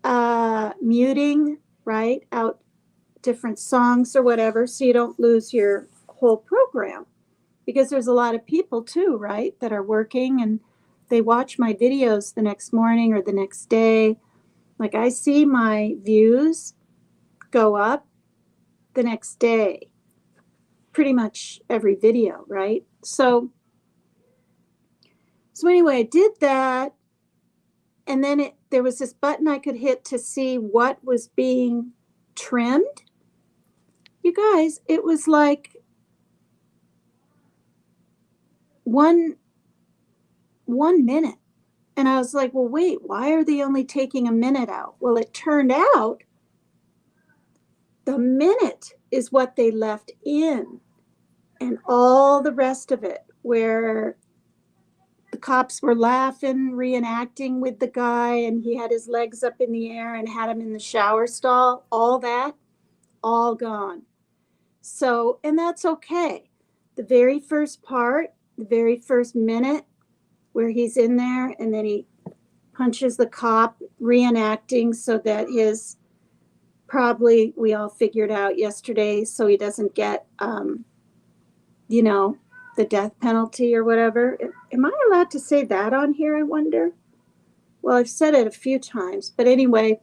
[SPEAKER 1] muting, right, out different songs or whatever, so you don't lose your whole program. Because there's a lot of people too, right, that are working and they watch my videos the next morning or the next day. Like I see my views go up the next day, pretty much every video, right? So anyway, I did that. And then there was this button I could hit to see what was being trimmed. You guys, it was like one minute. And I was like, well, wait, why are they only taking a minute out? Well, it turned out the minute is what they left in, and all the rest of it, where the cops were laughing, reenacting with the guy, and he had his legs up in the air and had him in the shower stall, all that, all gone. So, and that's okay. The very first part, the very first minute where he's in there and then he punches the cop, reenacting so that his, probably we all figured out yesterday, so he doesn't get, the death penalty or whatever. Am I allowed to say that on here, I wonder? Well, I've said it a few times, but anyway.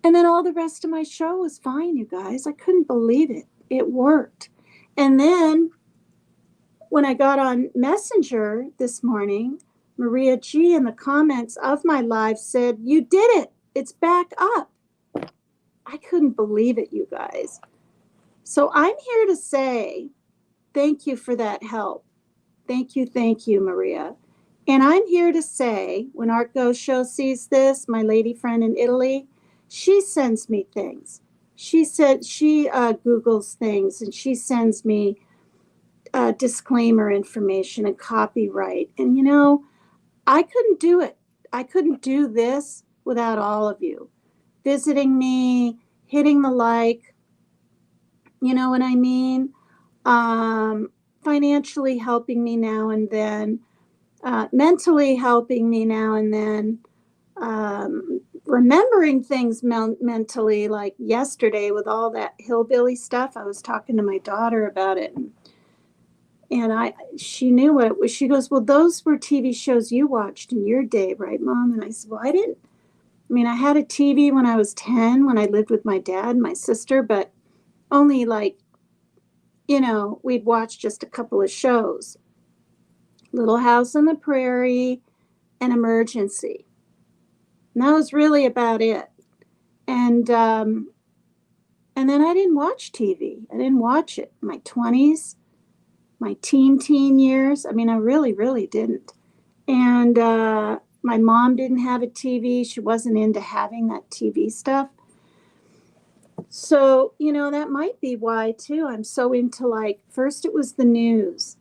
[SPEAKER 1] And then all the rest of my show was fine, you guys. I couldn't believe it. It worked. And then when I got on Messenger this morning, Maria G in the comments of my live said, you did it. It's back up. I couldn't believe it, you guys. So I'm here to say thank you for that help. Thank you, Maria. And I'm here to say, when Art Goes Show sees this, my lady friend in Italy, she sends me things. She said she Googles things, and she sends me disclaimer information and copyright. And, I couldn't do it. I couldn't do this without all of you visiting me, hitting the like, you know what I mean? Financially helping me now and then, mentally helping me now and then, remembering things mentally, like yesterday with all that hillbilly stuff. I was talking to my daughter about it, and she knew what it was. She goes, well, those were TV shows you watched in your day, right, Mom? And I said, well, I had a TV when I was 10, when I lived with my dad and my sister, but only like, we'd watch just a couple of shows. Little House on the Prairie and Emergency. And that was really about it. And then I didn't watch TV. I didn't watch it in my 20s, my teen years. I really, really didn't. And my mom didn't have a TV. She wasn't into having that TV stuff. So, that might be why, too. I'm so into, first it was the news.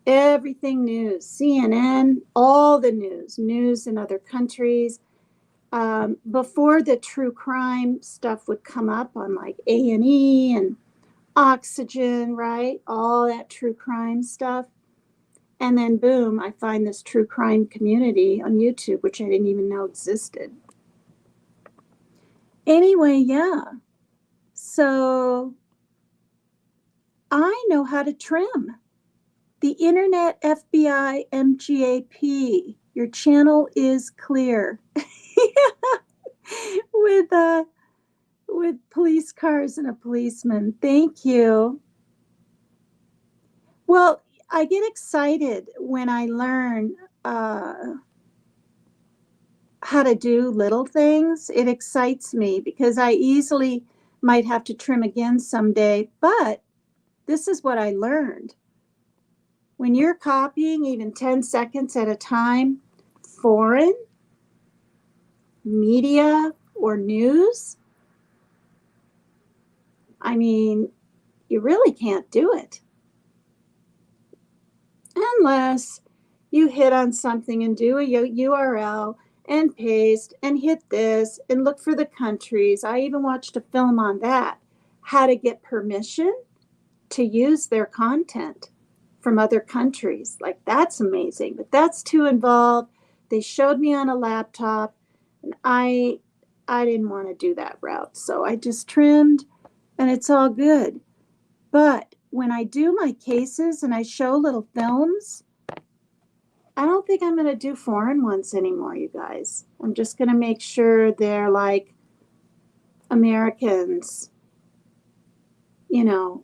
[SPEAKER 1] Everything news. CNN, all the news in other countries. Before the true crime stuff would come up on, A&E and Oxygen, right? All that true crime stuff. And then, boom, I find this true crime community on YouTube, which I didn't even know existed. Anyway, yeah. So I know how to trim. The Internet FBI MGAP. Your channel is clear. With police cars and a policeman. Thank you. Well, I get excited when I learn how to do little things. It excites me because I easily might have to trim again someday, but this is what I learned. When you're copying even 10 seconds at a time, foreign media or news, I mean, you really can't do it unless you hit on something and do a URL and paste and hit this and look for the countries. I even watched a film on that, how to get permission to use their content from other countries. Like, that's amazing, but that's too involved. They showed me on a laptop, and I didn't want to do that route, so I just trimmed, and it's all good. But when I do my cases and I show little films, I don't think I'm going to do foreign ones anymore, you guys. I'm just going to make sure they're like Americans,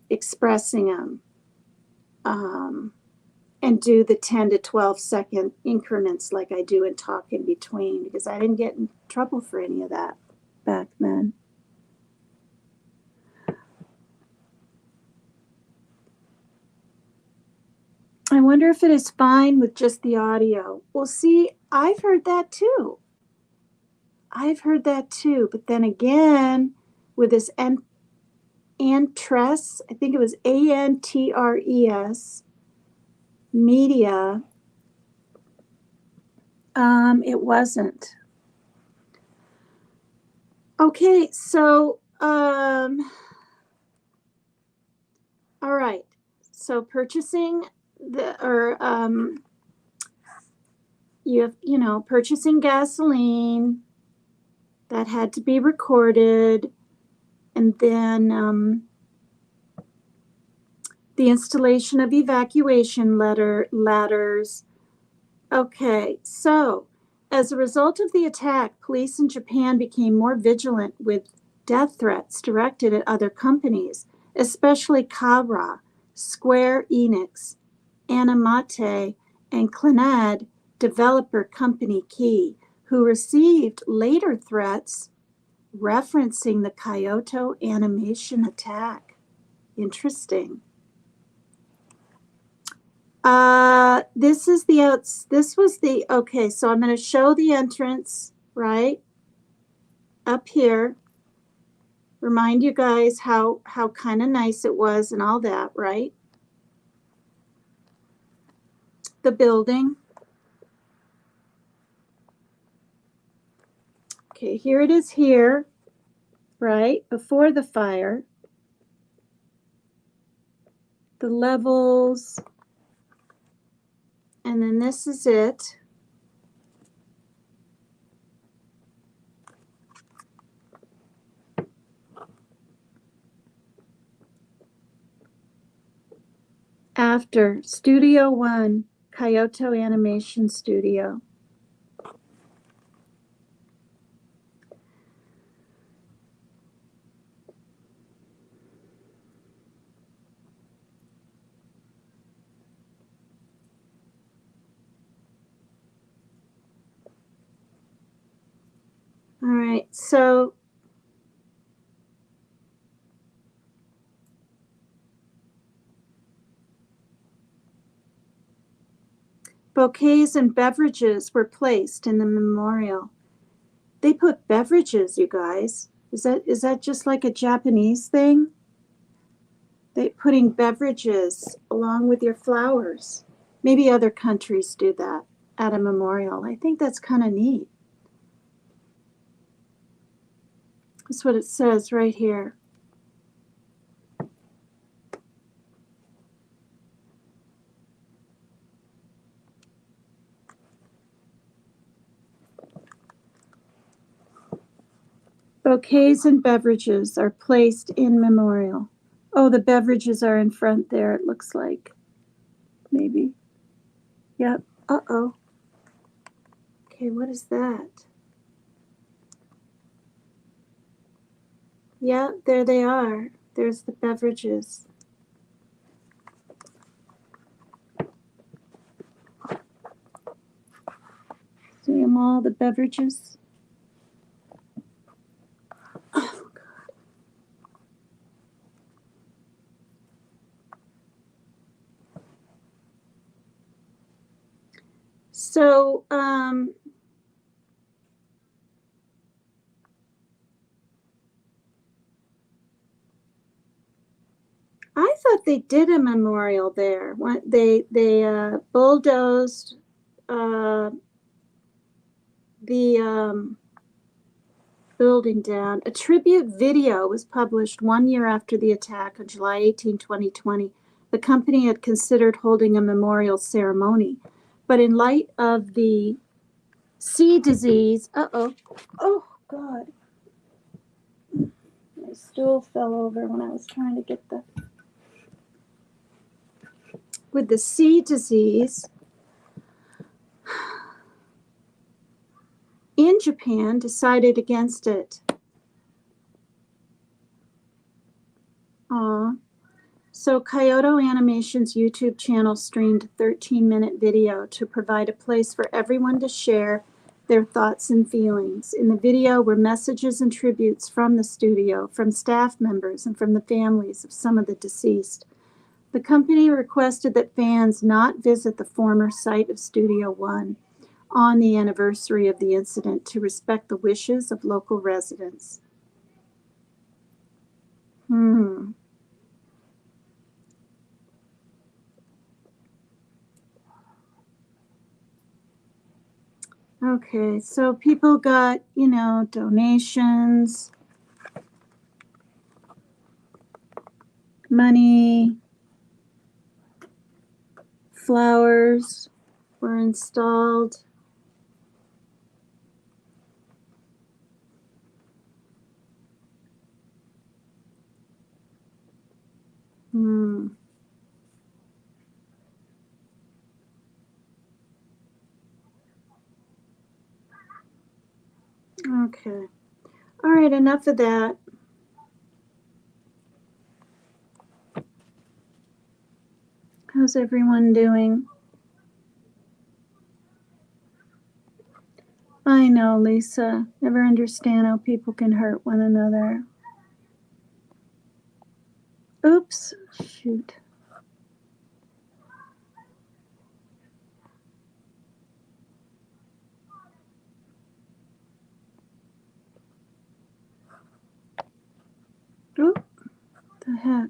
[SPEAKER 1] expressing them. And do the 10 to 12-second increments like I do in Talk in Between, because I didn't get in trouble for any of that back then. I wonder if it is fine with just the audio. Well, see, I've heard that too. But then again, with this Antres, I think it was ANTRES media, it wasn't. Okay, so all right. So purchasing purchasing gasoline, that had to be recorded, and then the installation of evacuation ladders. Okay, so as a result of the attack, police in Japan became more vigilant with death threats directed at other companies, especially Kara, Square Enix, Anamate, and Clannad developer company Key, who received later threats referencing the Kyoto animation attack. Interesting. This was the, okay, so I'm going to show the entrance, right? Up here. Remind you guys how kind of nice it was and all that, right? The building. Okay, here it is here, right? Before the fire. The levels. And then this is it. After Studio One, Kyoto Animation Studio. All right, so bouquets and beverages were placed in the memorial. They put beverages, you guys. Is that just like a Japanese thing? They putting beverages along with your flowers. Maybe other countries do that at a memorial. I think that's kind of neat. That's what it says right here. Bouquets and beverages are placed in memorial. Oh, the beverages are in front there, it looks like. Maybe. Yep. Uh-oh. Okay, what is that? Yeah, there they are. There's the beverages. See them all, the beverages? Oh, God. So, thought they did a memorial there. They bulldozed the building down. A tribute video was published 1 year after the attack on July 18, 2020. The company had considered holding a memorial ceremony, but in light of the sea disease, oh God, my stool fell over when I was trying to get with the sea disease in Japan, decided against it. So Kyoto Animation's YouTube channel streamed a 13-minute video to provide a place for everyone to share their thoughts and feelings. In the video were messages and tributes from the studio, from staff members, and from the families of some of the deceased. The company requested that fans not visit the former site of Studio One on the anniversary of the incident to respect the wishes of local residents. Okay, so people got, donations, money, flowers were installed. Okay. All right, enough of that. How's everyone doing? I know, Lisa. Never understand how people can hurt one another. Oops. Shoot. Oop. The heck.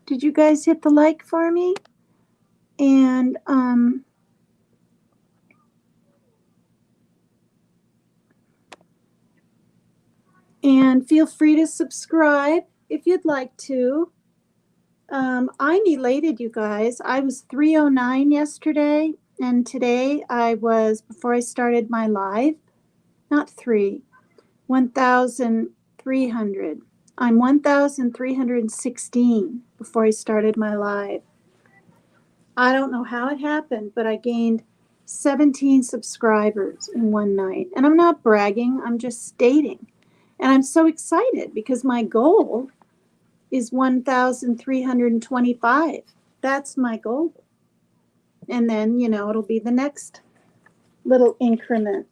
[SPEAKER 1] Did you guys hit the like for me? And feel free to subscribe if you'd like to. I'm elated, you guys. I was 309 yesterday, and today I was, before I started my live, not 1,300. I'm 1,316 before I started my live. I don't know how it happened, but I gained 17 subscribers in one night. And I'm not bragging, I'm just stating. And I'm so excited because my goal is 1,325. That's my goal. And then, it'll be the next little increment.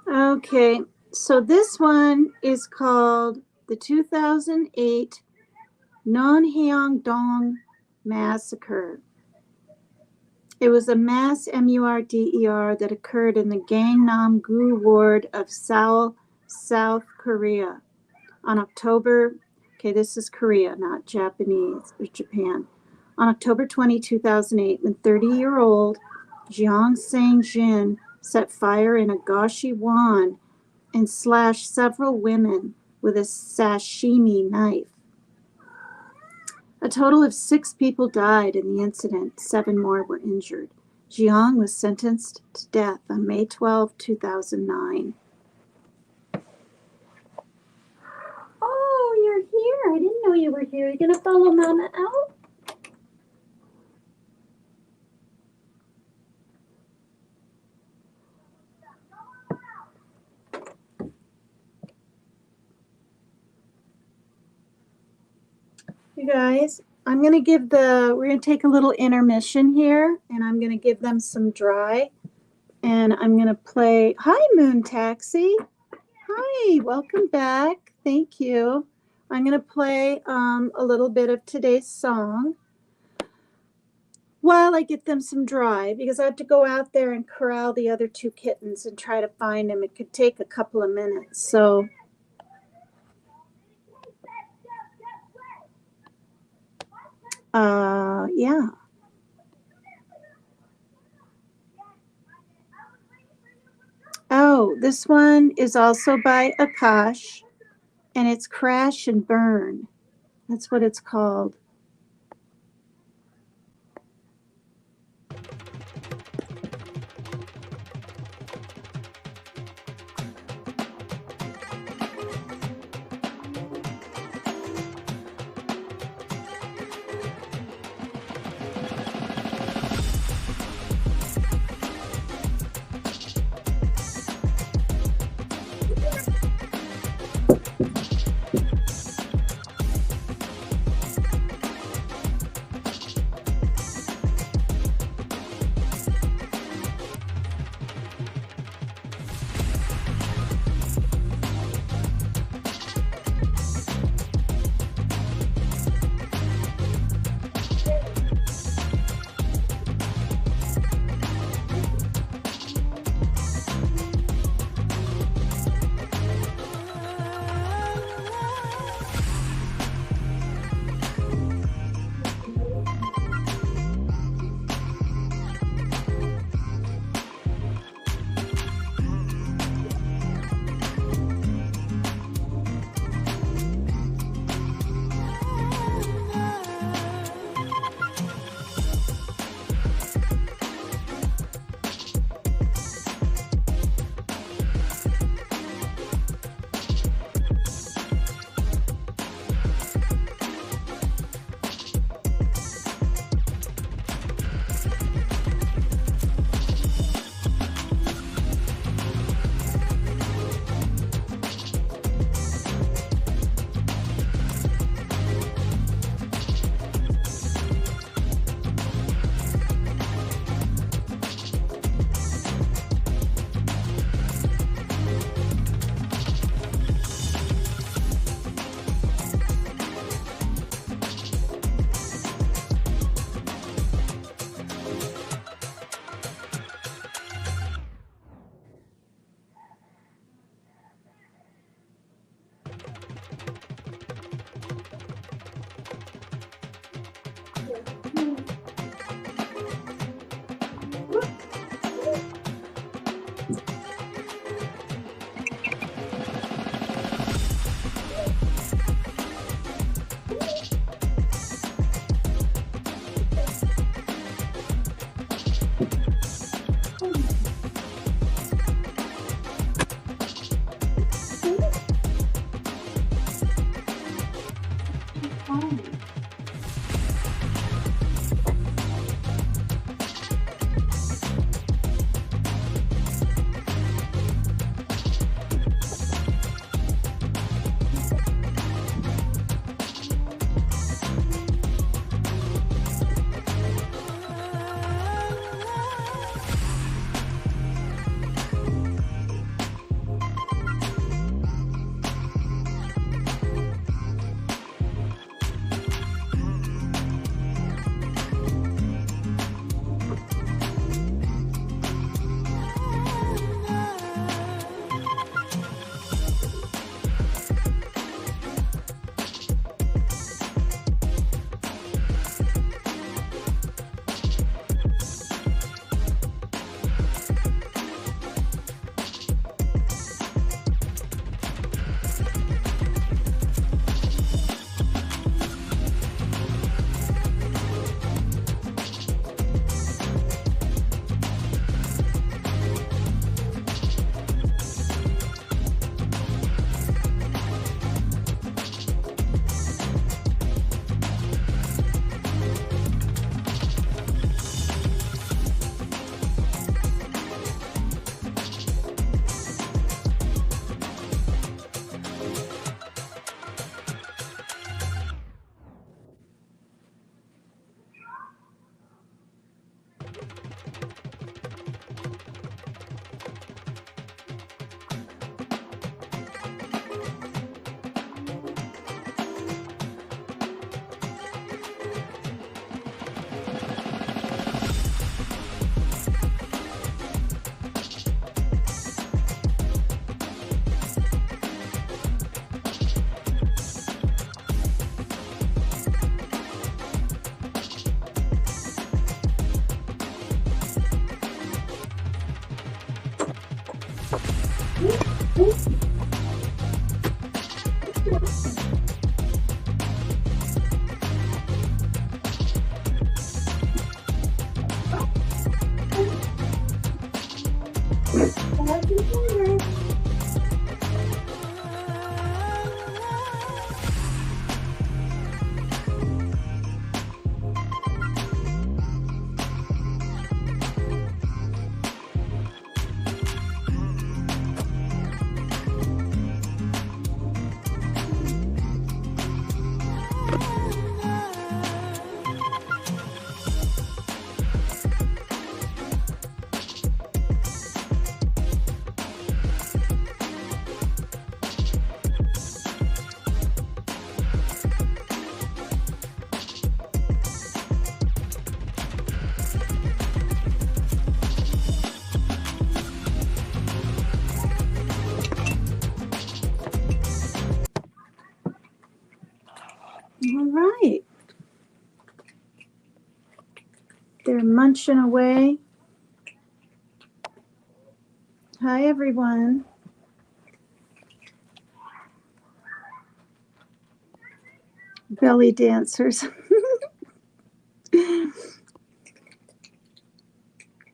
[SPEAKER 1] Okay, so this one is called the 2008 Nonhyeon-dong Massacre. It was a mass MURDER that occurred in the Gangnam-gu ward of Seoul, South Korea on October, this is Korea, not Japanese or Japan, on October 20, 2008, when 30-year-old Jeong Sang-jin set fire in a Goshiwon and slashed several women with a sashimi knife. A total of 6 people died in the incident. 7 more were injured. Jiang was sentenced to death on May 12, 2009.
[SPEAKER 2] Oh, you're here. I didn't know you were here. You're going to follow Mama out?
[SPEAKER 1] You guys, we're going to take a little intermission here, and I'm going to give them some dry. And I'm going to play, hi, Moon Taxi. Hi, welcome back. Thank you. I'm going to play a little bit of today's song while I get them some dry, because I have to go out there and corral the other 2 kittens and try to find them. It could take a couple of minutes. So yeah. Oh, this one is also by Akash, and it's Crash and Burn. That's what it's called.
[SPEAKER 2] have some fingers.
[SPEAKER 1] All right. They're munching away. Hi, everyone. Belly dancers.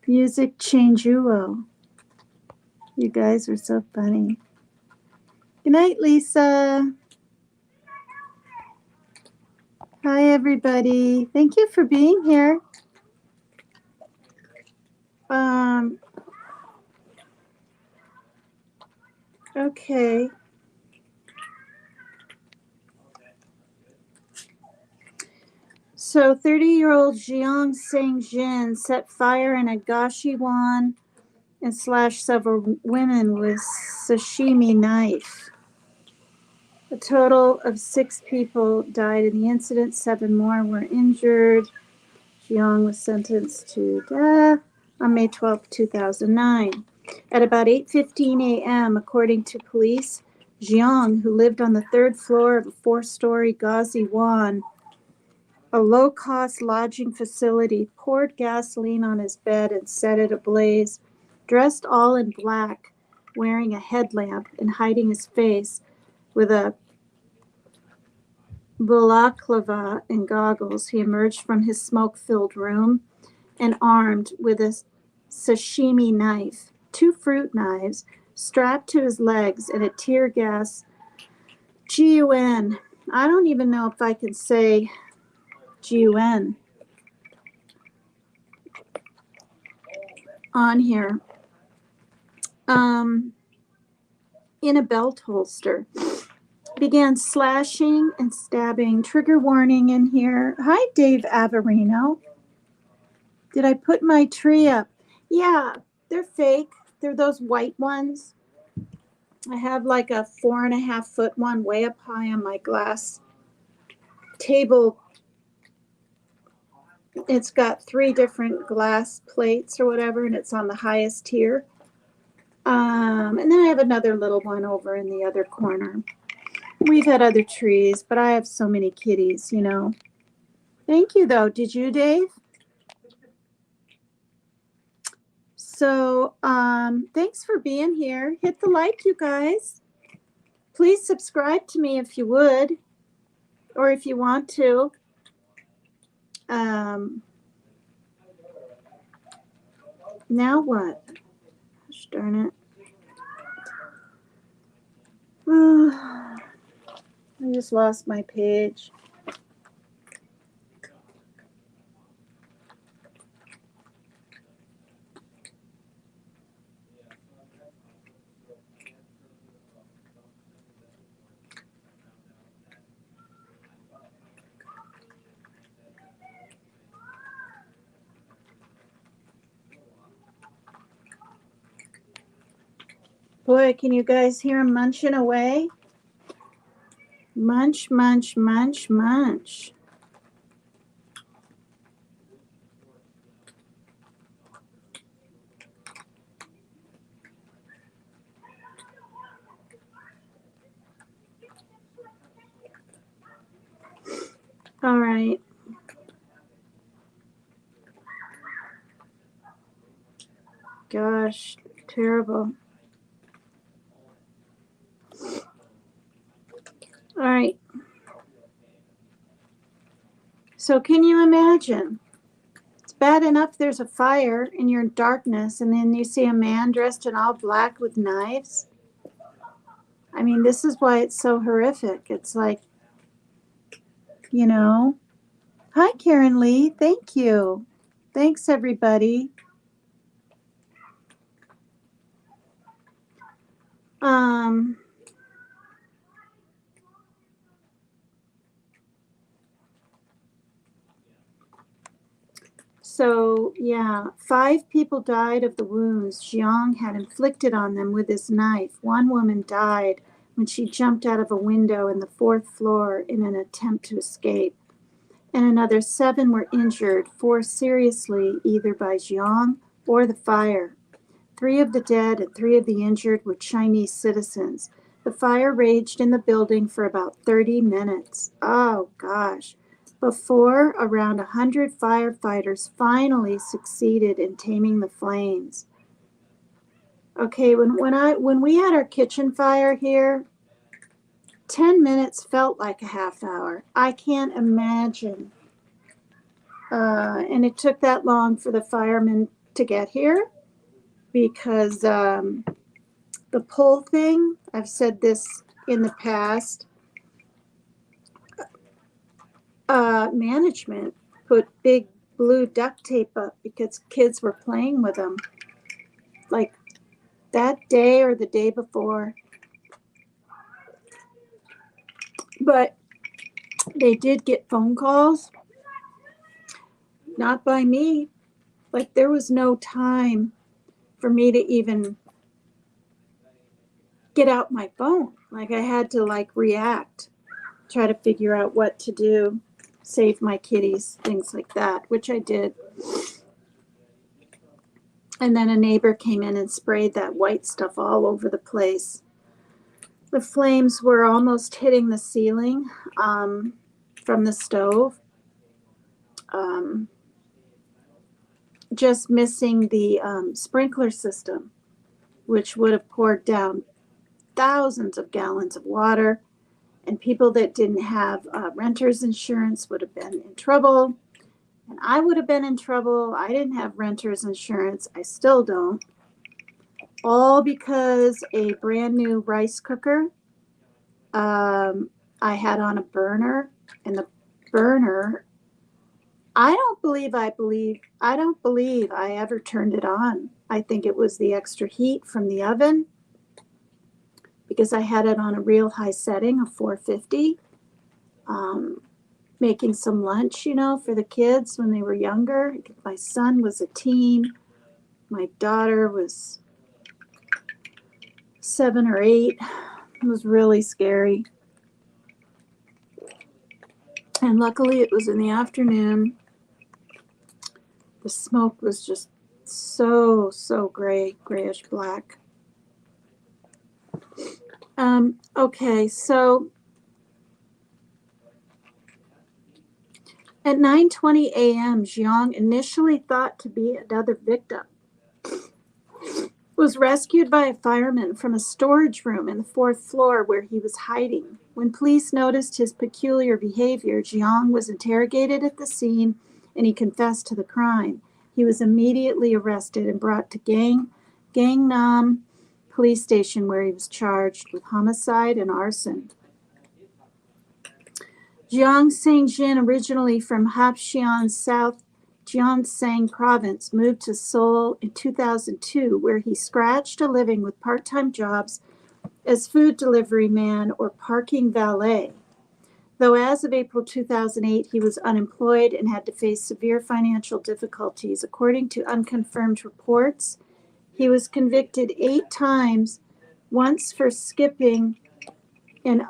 [SPEAKER 1] Music Changeuo. You guys are so funny. Good night, Lisa. Hi, everybody. Thank you for being here. Okay. So 30-year-old Jiang Sang-jin set fire in a gashiwan and slashed several women with sashimi knife. A total of 6 people died in the incident. 7 more were injured. Jiang was sentenced to death on May 12, 2009. At about 8:15 a.m., according to police, Jiang, who lived on the 3rd floor of a 4-story gaziwan, a low-cost lodging facility, poured gasoline on his bed and set it ablaze. Dressed all in black, wearing a headlamp and hiding his face with a balaclava and goggles, he emerged from his smoke-filled room and armed with a sashimi knife, 2 fruit knives strapped to his legs, and a tear gas gun. I don't even know if I can say gun on here. In a belt holster. Began slashing and stabbing. Trigger warning in here. Hi, Dave Averino. Did I put my tree up? Yeah, they're fake. They're those white ones. I have like a 4.5-foot one way up high on my glass table. It's got 3 different glass plates or whatever, and it's on the highest tier. And then I have another little one over in the other corner. We've had other trees, but I have so many kitties, you know. Thank you, though. Did you, Dave? So thanks for being here. Hit the like, you guys. Please subscribe to me if you would, or if you want to. Now what? Gosh darn it. I just lost my page. Boy, can you guys hear him munching away? Munch, munch, munch, munch. All right. Gosh, terrible. All right. So can you imagine? It's bad enough there's a fire and you're in darkness and then you see a man dressed in all black with knives. I mean, this is why it's so horrific. It's like, you know. Hi, Karen Lee. Thank you. Thanks, everybody. So, yeah, 5 people died of the wounds Jiang had inflicted on them with his knife. One woman died when she jumped out of a window in the 4th floor in an attempt to escape. And another 7 were injured, 4 seriously, either by Jiang or the fire. 3 of the dead and 3 of the injured were Chinese citizens. The fire raged in the building for about 30 minutes. Oh, gosh. Before around 100 firefighters finally succeeded in taming the flames. Okay, when we had our kitchen fire here, 10 minutes felt like a half hour. I can't imagine. And it took that long for the firemen to get here because the pole thing, I've said this in the past, management put big blue duct tape up because kids were playing with them like that day or the day before. But they did get phone calls, not by me. Like there was no time for me to even get out my phone. Like I had to like react, try to figure out what to do, save my kitties, things like that, which I did. And then a neighbor came in and sprayed that white stuff all over the place. The flames were almost hitting the ceiling from the stove, just missing the sprinkler system, which would have poured down thousands of gallons of water. And people that didn't have renter's insurance would have been in trouble. And I would have been in trouble. I didn't have renter's insurance. I still don't. All because a brand new rice cooker I had on a burner, and the burner, I don't believe I ever turned it on. I think it was the extra heat from the oven because I had it on a real high setting of 450. Making some lunch, for the kids when they were younger. My son was a teen. My daughter was 7 or 8. It was really scary. And luckily it was in the afternoon. The smoke was just so grayish black. Okay, so at 9:20 a.m., Jiang, initially thought to be another victim, was rescued by a fireman from a storage room in the 4th floor where he was hiding. When police noticed his peculiar behavior, Jiang was interrogated at the scene and he confessed to the crime. He was immediately arrested and brought to Gangnam police station where he was charged with homicide and arson. Jiang Sang-jin, originally from Hapcheon's South Gyeongsang province, moved to Seoul in 2002, where he scratched a living with part-time jobs as food delivery man or parking valet. Though as of April 2008, he was unemployed and had to face severe financial difficulties. According to unconfirmed reports, he was convicted 8 times, once for skipping an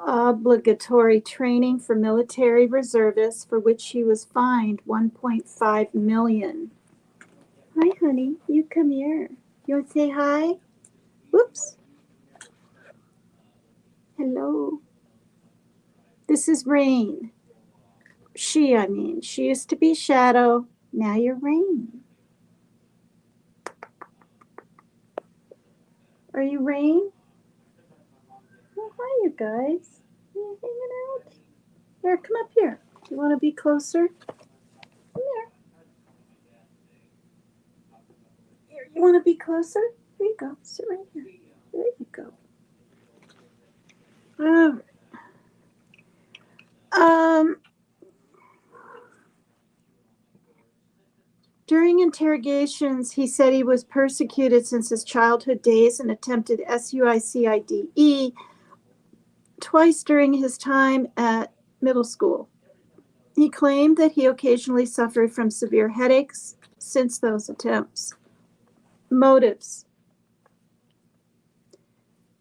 [SPEAKER 1] obligatory training for military reservists, for which he was fined 1.5 million. Hi, honey. You come here. You want to say hi? Whoops. Hello. This is Rain. She used to be Shadow. Now you're Rain. Are you Rain? Oh, hi, you guys. Are you hanging out? Here, come up here. You want to be closer? Come here. Here, you want to be closer? There you go. Sit right here. There you go. All right. During interrogations, he said he was persecuted since his childhood days and attempted suicide twice during his time at middle school. He claimed that he occasionally suffered from severe headaches since those attempts. Motives.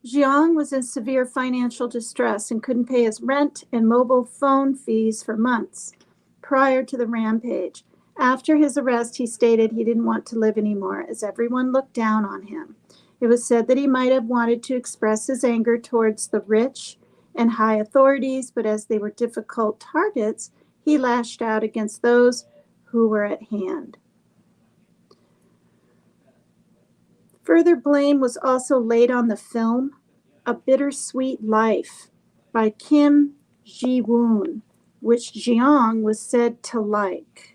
[SPEAKER 1] Jiang was in severe financial distress and couldn't pay his rent and mobile phone fees for months prior to the rampage. After his arrest, he stated he didn't want to live anymore as everyone looked down on him. It was said that he might have wanted to express his anger towards the rich and high authorities, but as they were difficult targets, he lashed out against those who were at hand. Further blame was also laid on the film A Bittersweet Life by Kim Ji-woon, which Jiang was said to like.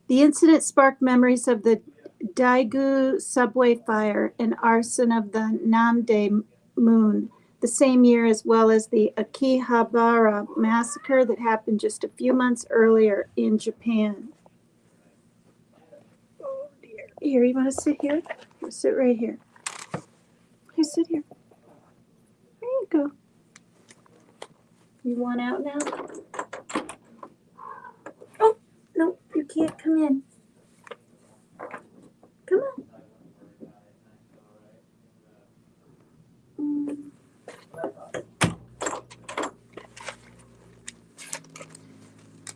[SPEAKER 1] The incident sparked memories of the Daegu subway fire and arson of the Namdaemun the same year, as well as the Akihabara massacre that happened just a few months earlier in Japan. Oh dear. Here, you want to sit here? Sit right here. Here, sit here. There you go. You want out now? Oh, no, you can't come in. Come on.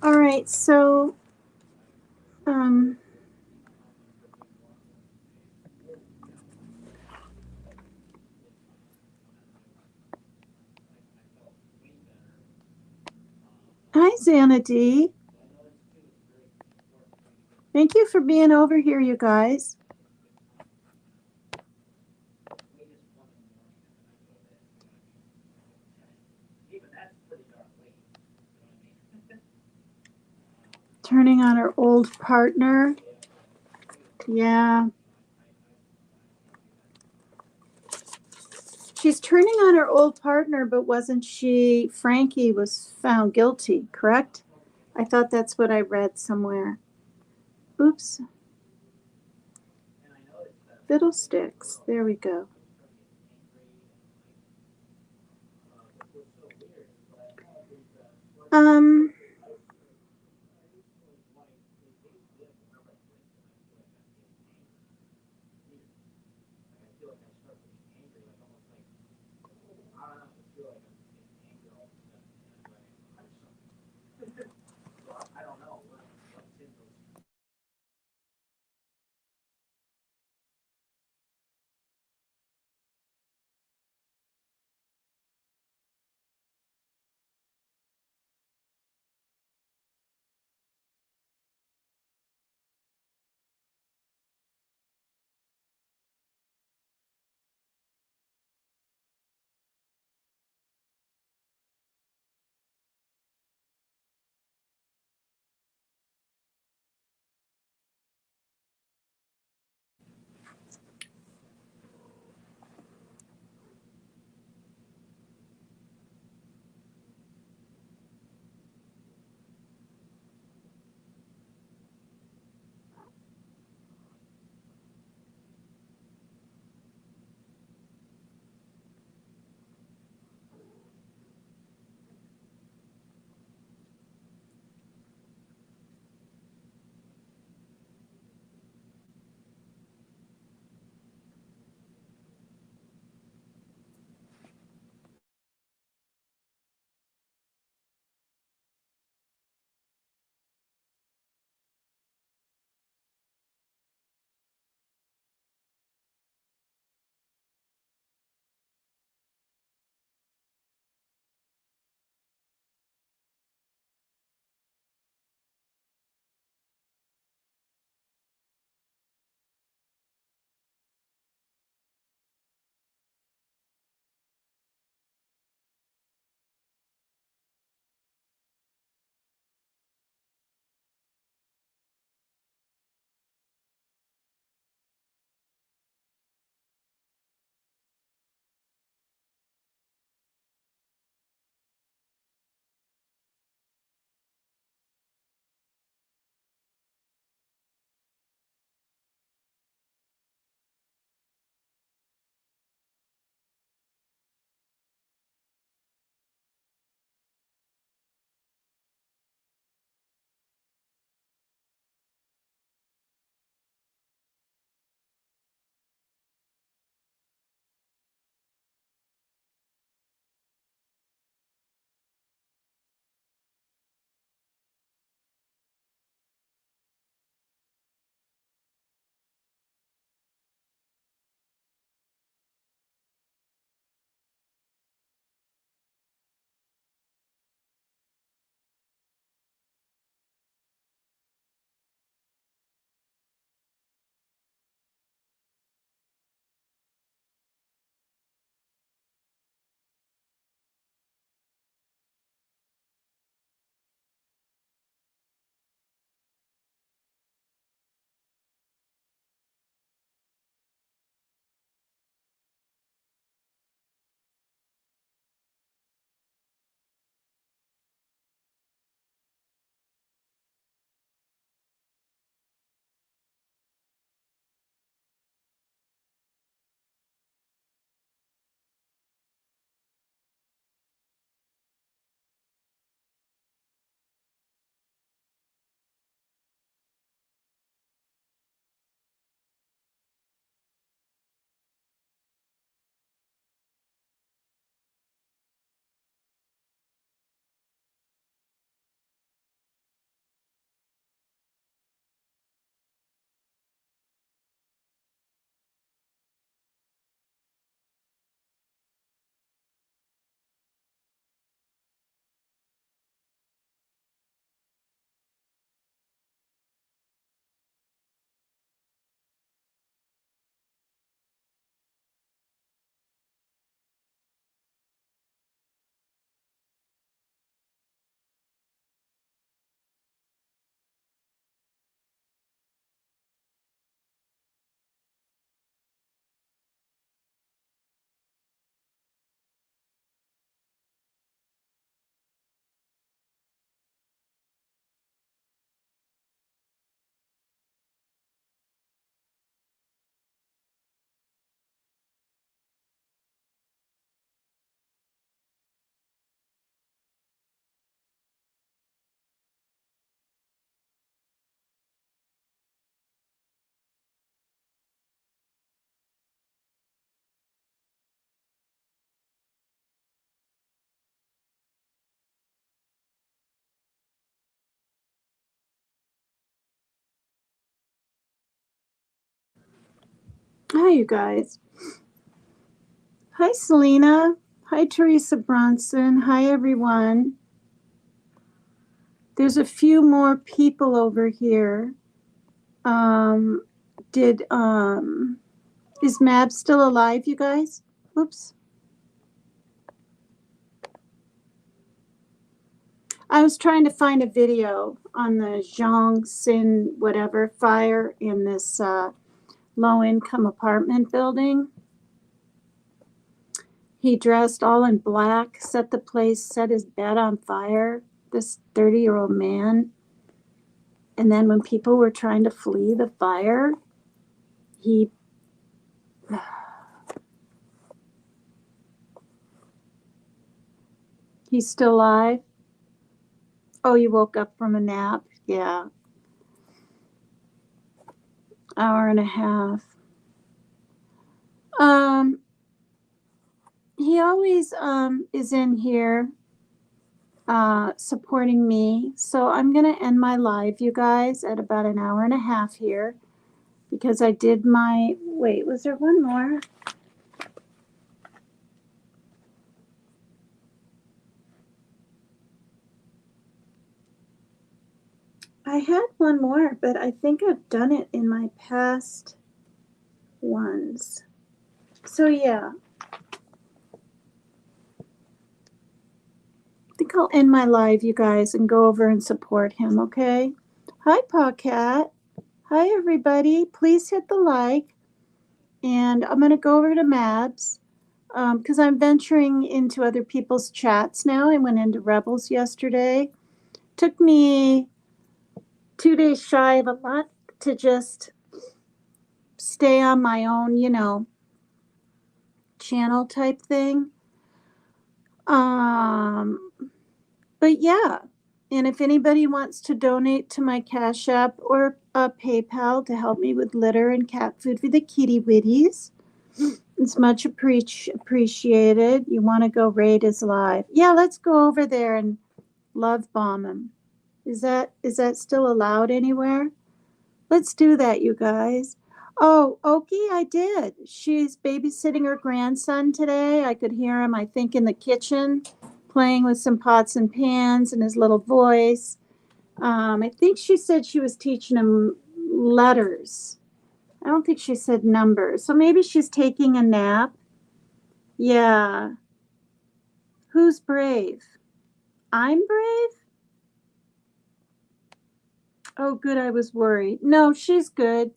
[SPEAKER 1] All right, so hi, Xanady. Thank you for being over here, you guys. Turning on her old partner. Yeah. She's turning on her old partner, but wasn't she? Frankie was found guilty, correct? I thought that's what I read somewhere. Oops. Fiddlesticks. There we go. Hi, you guys. Hi, Selena. Hi, Teresa Bronson. Hi, everyone. There's a few more people over here. Is Mab still alive, you guys? Oops. I was trying to find a video on the Zhongxin whatever fire in this low-income apartment building. He dressed all in black, set his bed on fire, this 30-year-old man. And then when people were trying to flee the fire, he's still alive. Oh, you woke up from a nap? Yeah. Hour and a half. He always is in here supporting me. So I'm going to end my live, you guys, at about an hour and a half here because I did my, wait, was there one more? I had one more, but I think I've done it in my past ones. So yeah. I think I'll end my live, you guys, and go over and support him, okay? Hi, Podcat. Hi, everybody. Please hit the like. And I'm going to go over to Mabs because I'm venturing into other people's chats now. I went into Rebels yesterday. Took me 2 days shy of a month to just stay on my own, channel type thing. But yeah, and if anybody wants to donate to my Cash App or PayPal to help me with litter and cat food for the kitty witties, it's much appreciated. You want to go raid his live? Yeah, let's go over there and love bomb him. Is that still allowed anywhere? Let's do that, you guys. Oh, Oki, I did. She's babysitting her grandson today. I could hear him, I think, in the kitchen playing with some pots and pans and his little voice. I think she said she was teaching him letters. I don't think she said numbers. So maybe she's taking a nap. Yeah. Who's brave? I'm brave? Oh, good. I was worried. No, she's good.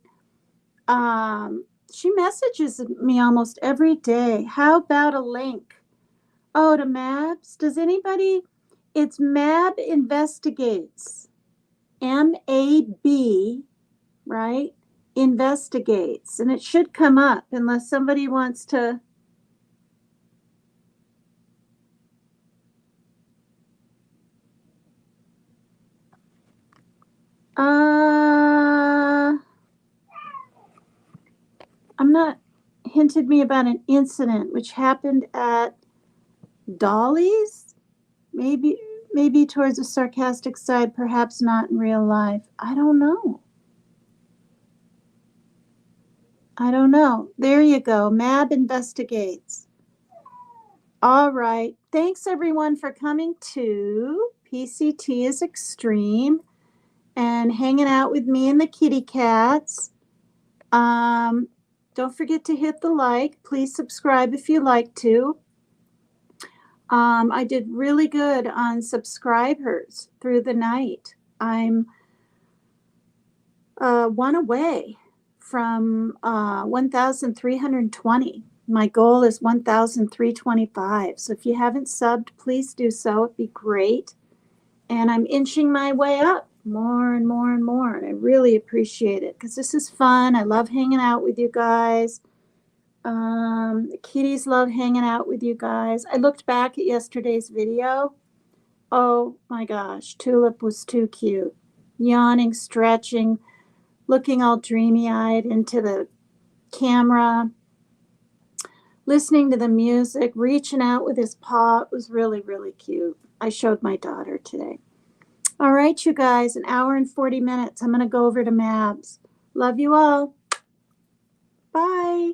[SPEAKER 1] She messages me almost every day. How about a link? Oh, to Mabs? Does anybody? It's Mab Investigates. MAB, right? Investigates. And it should come up unless somebody wants to. I'm not hinted me about an incident which happened at Dolly's. Maybe towards a sarcastic side, perhaps not in real life. I don't know. There you go. Mab Investigates. All right. Thanks everyone for coming to PCT is Extreme and hanging out with me and the kitty cats. Don't forget to hit the like. Please subscribe if you like to. I did really good on subscribers through the night. I'm one away from 1,320. My goal is 1,325. So if you haven't subbed, please do so. It'd be great. And I'm inching my way up more and more and more. And I really appreciate it because this is fun. I love hanging out with you guys. The kitties love hanging out with you guys. I looked back at yesterday's video. Oh my gosh, Tulip was too cute. Yawning, stretching, looking all dreamy-eyed into the camera, listening to the music, reaching out with his paw. It was really, really cute. I showed my daughter today. All right, you guys, an hour and 40 minutes. I'm going to go over to Mabs. Love you all. Bye.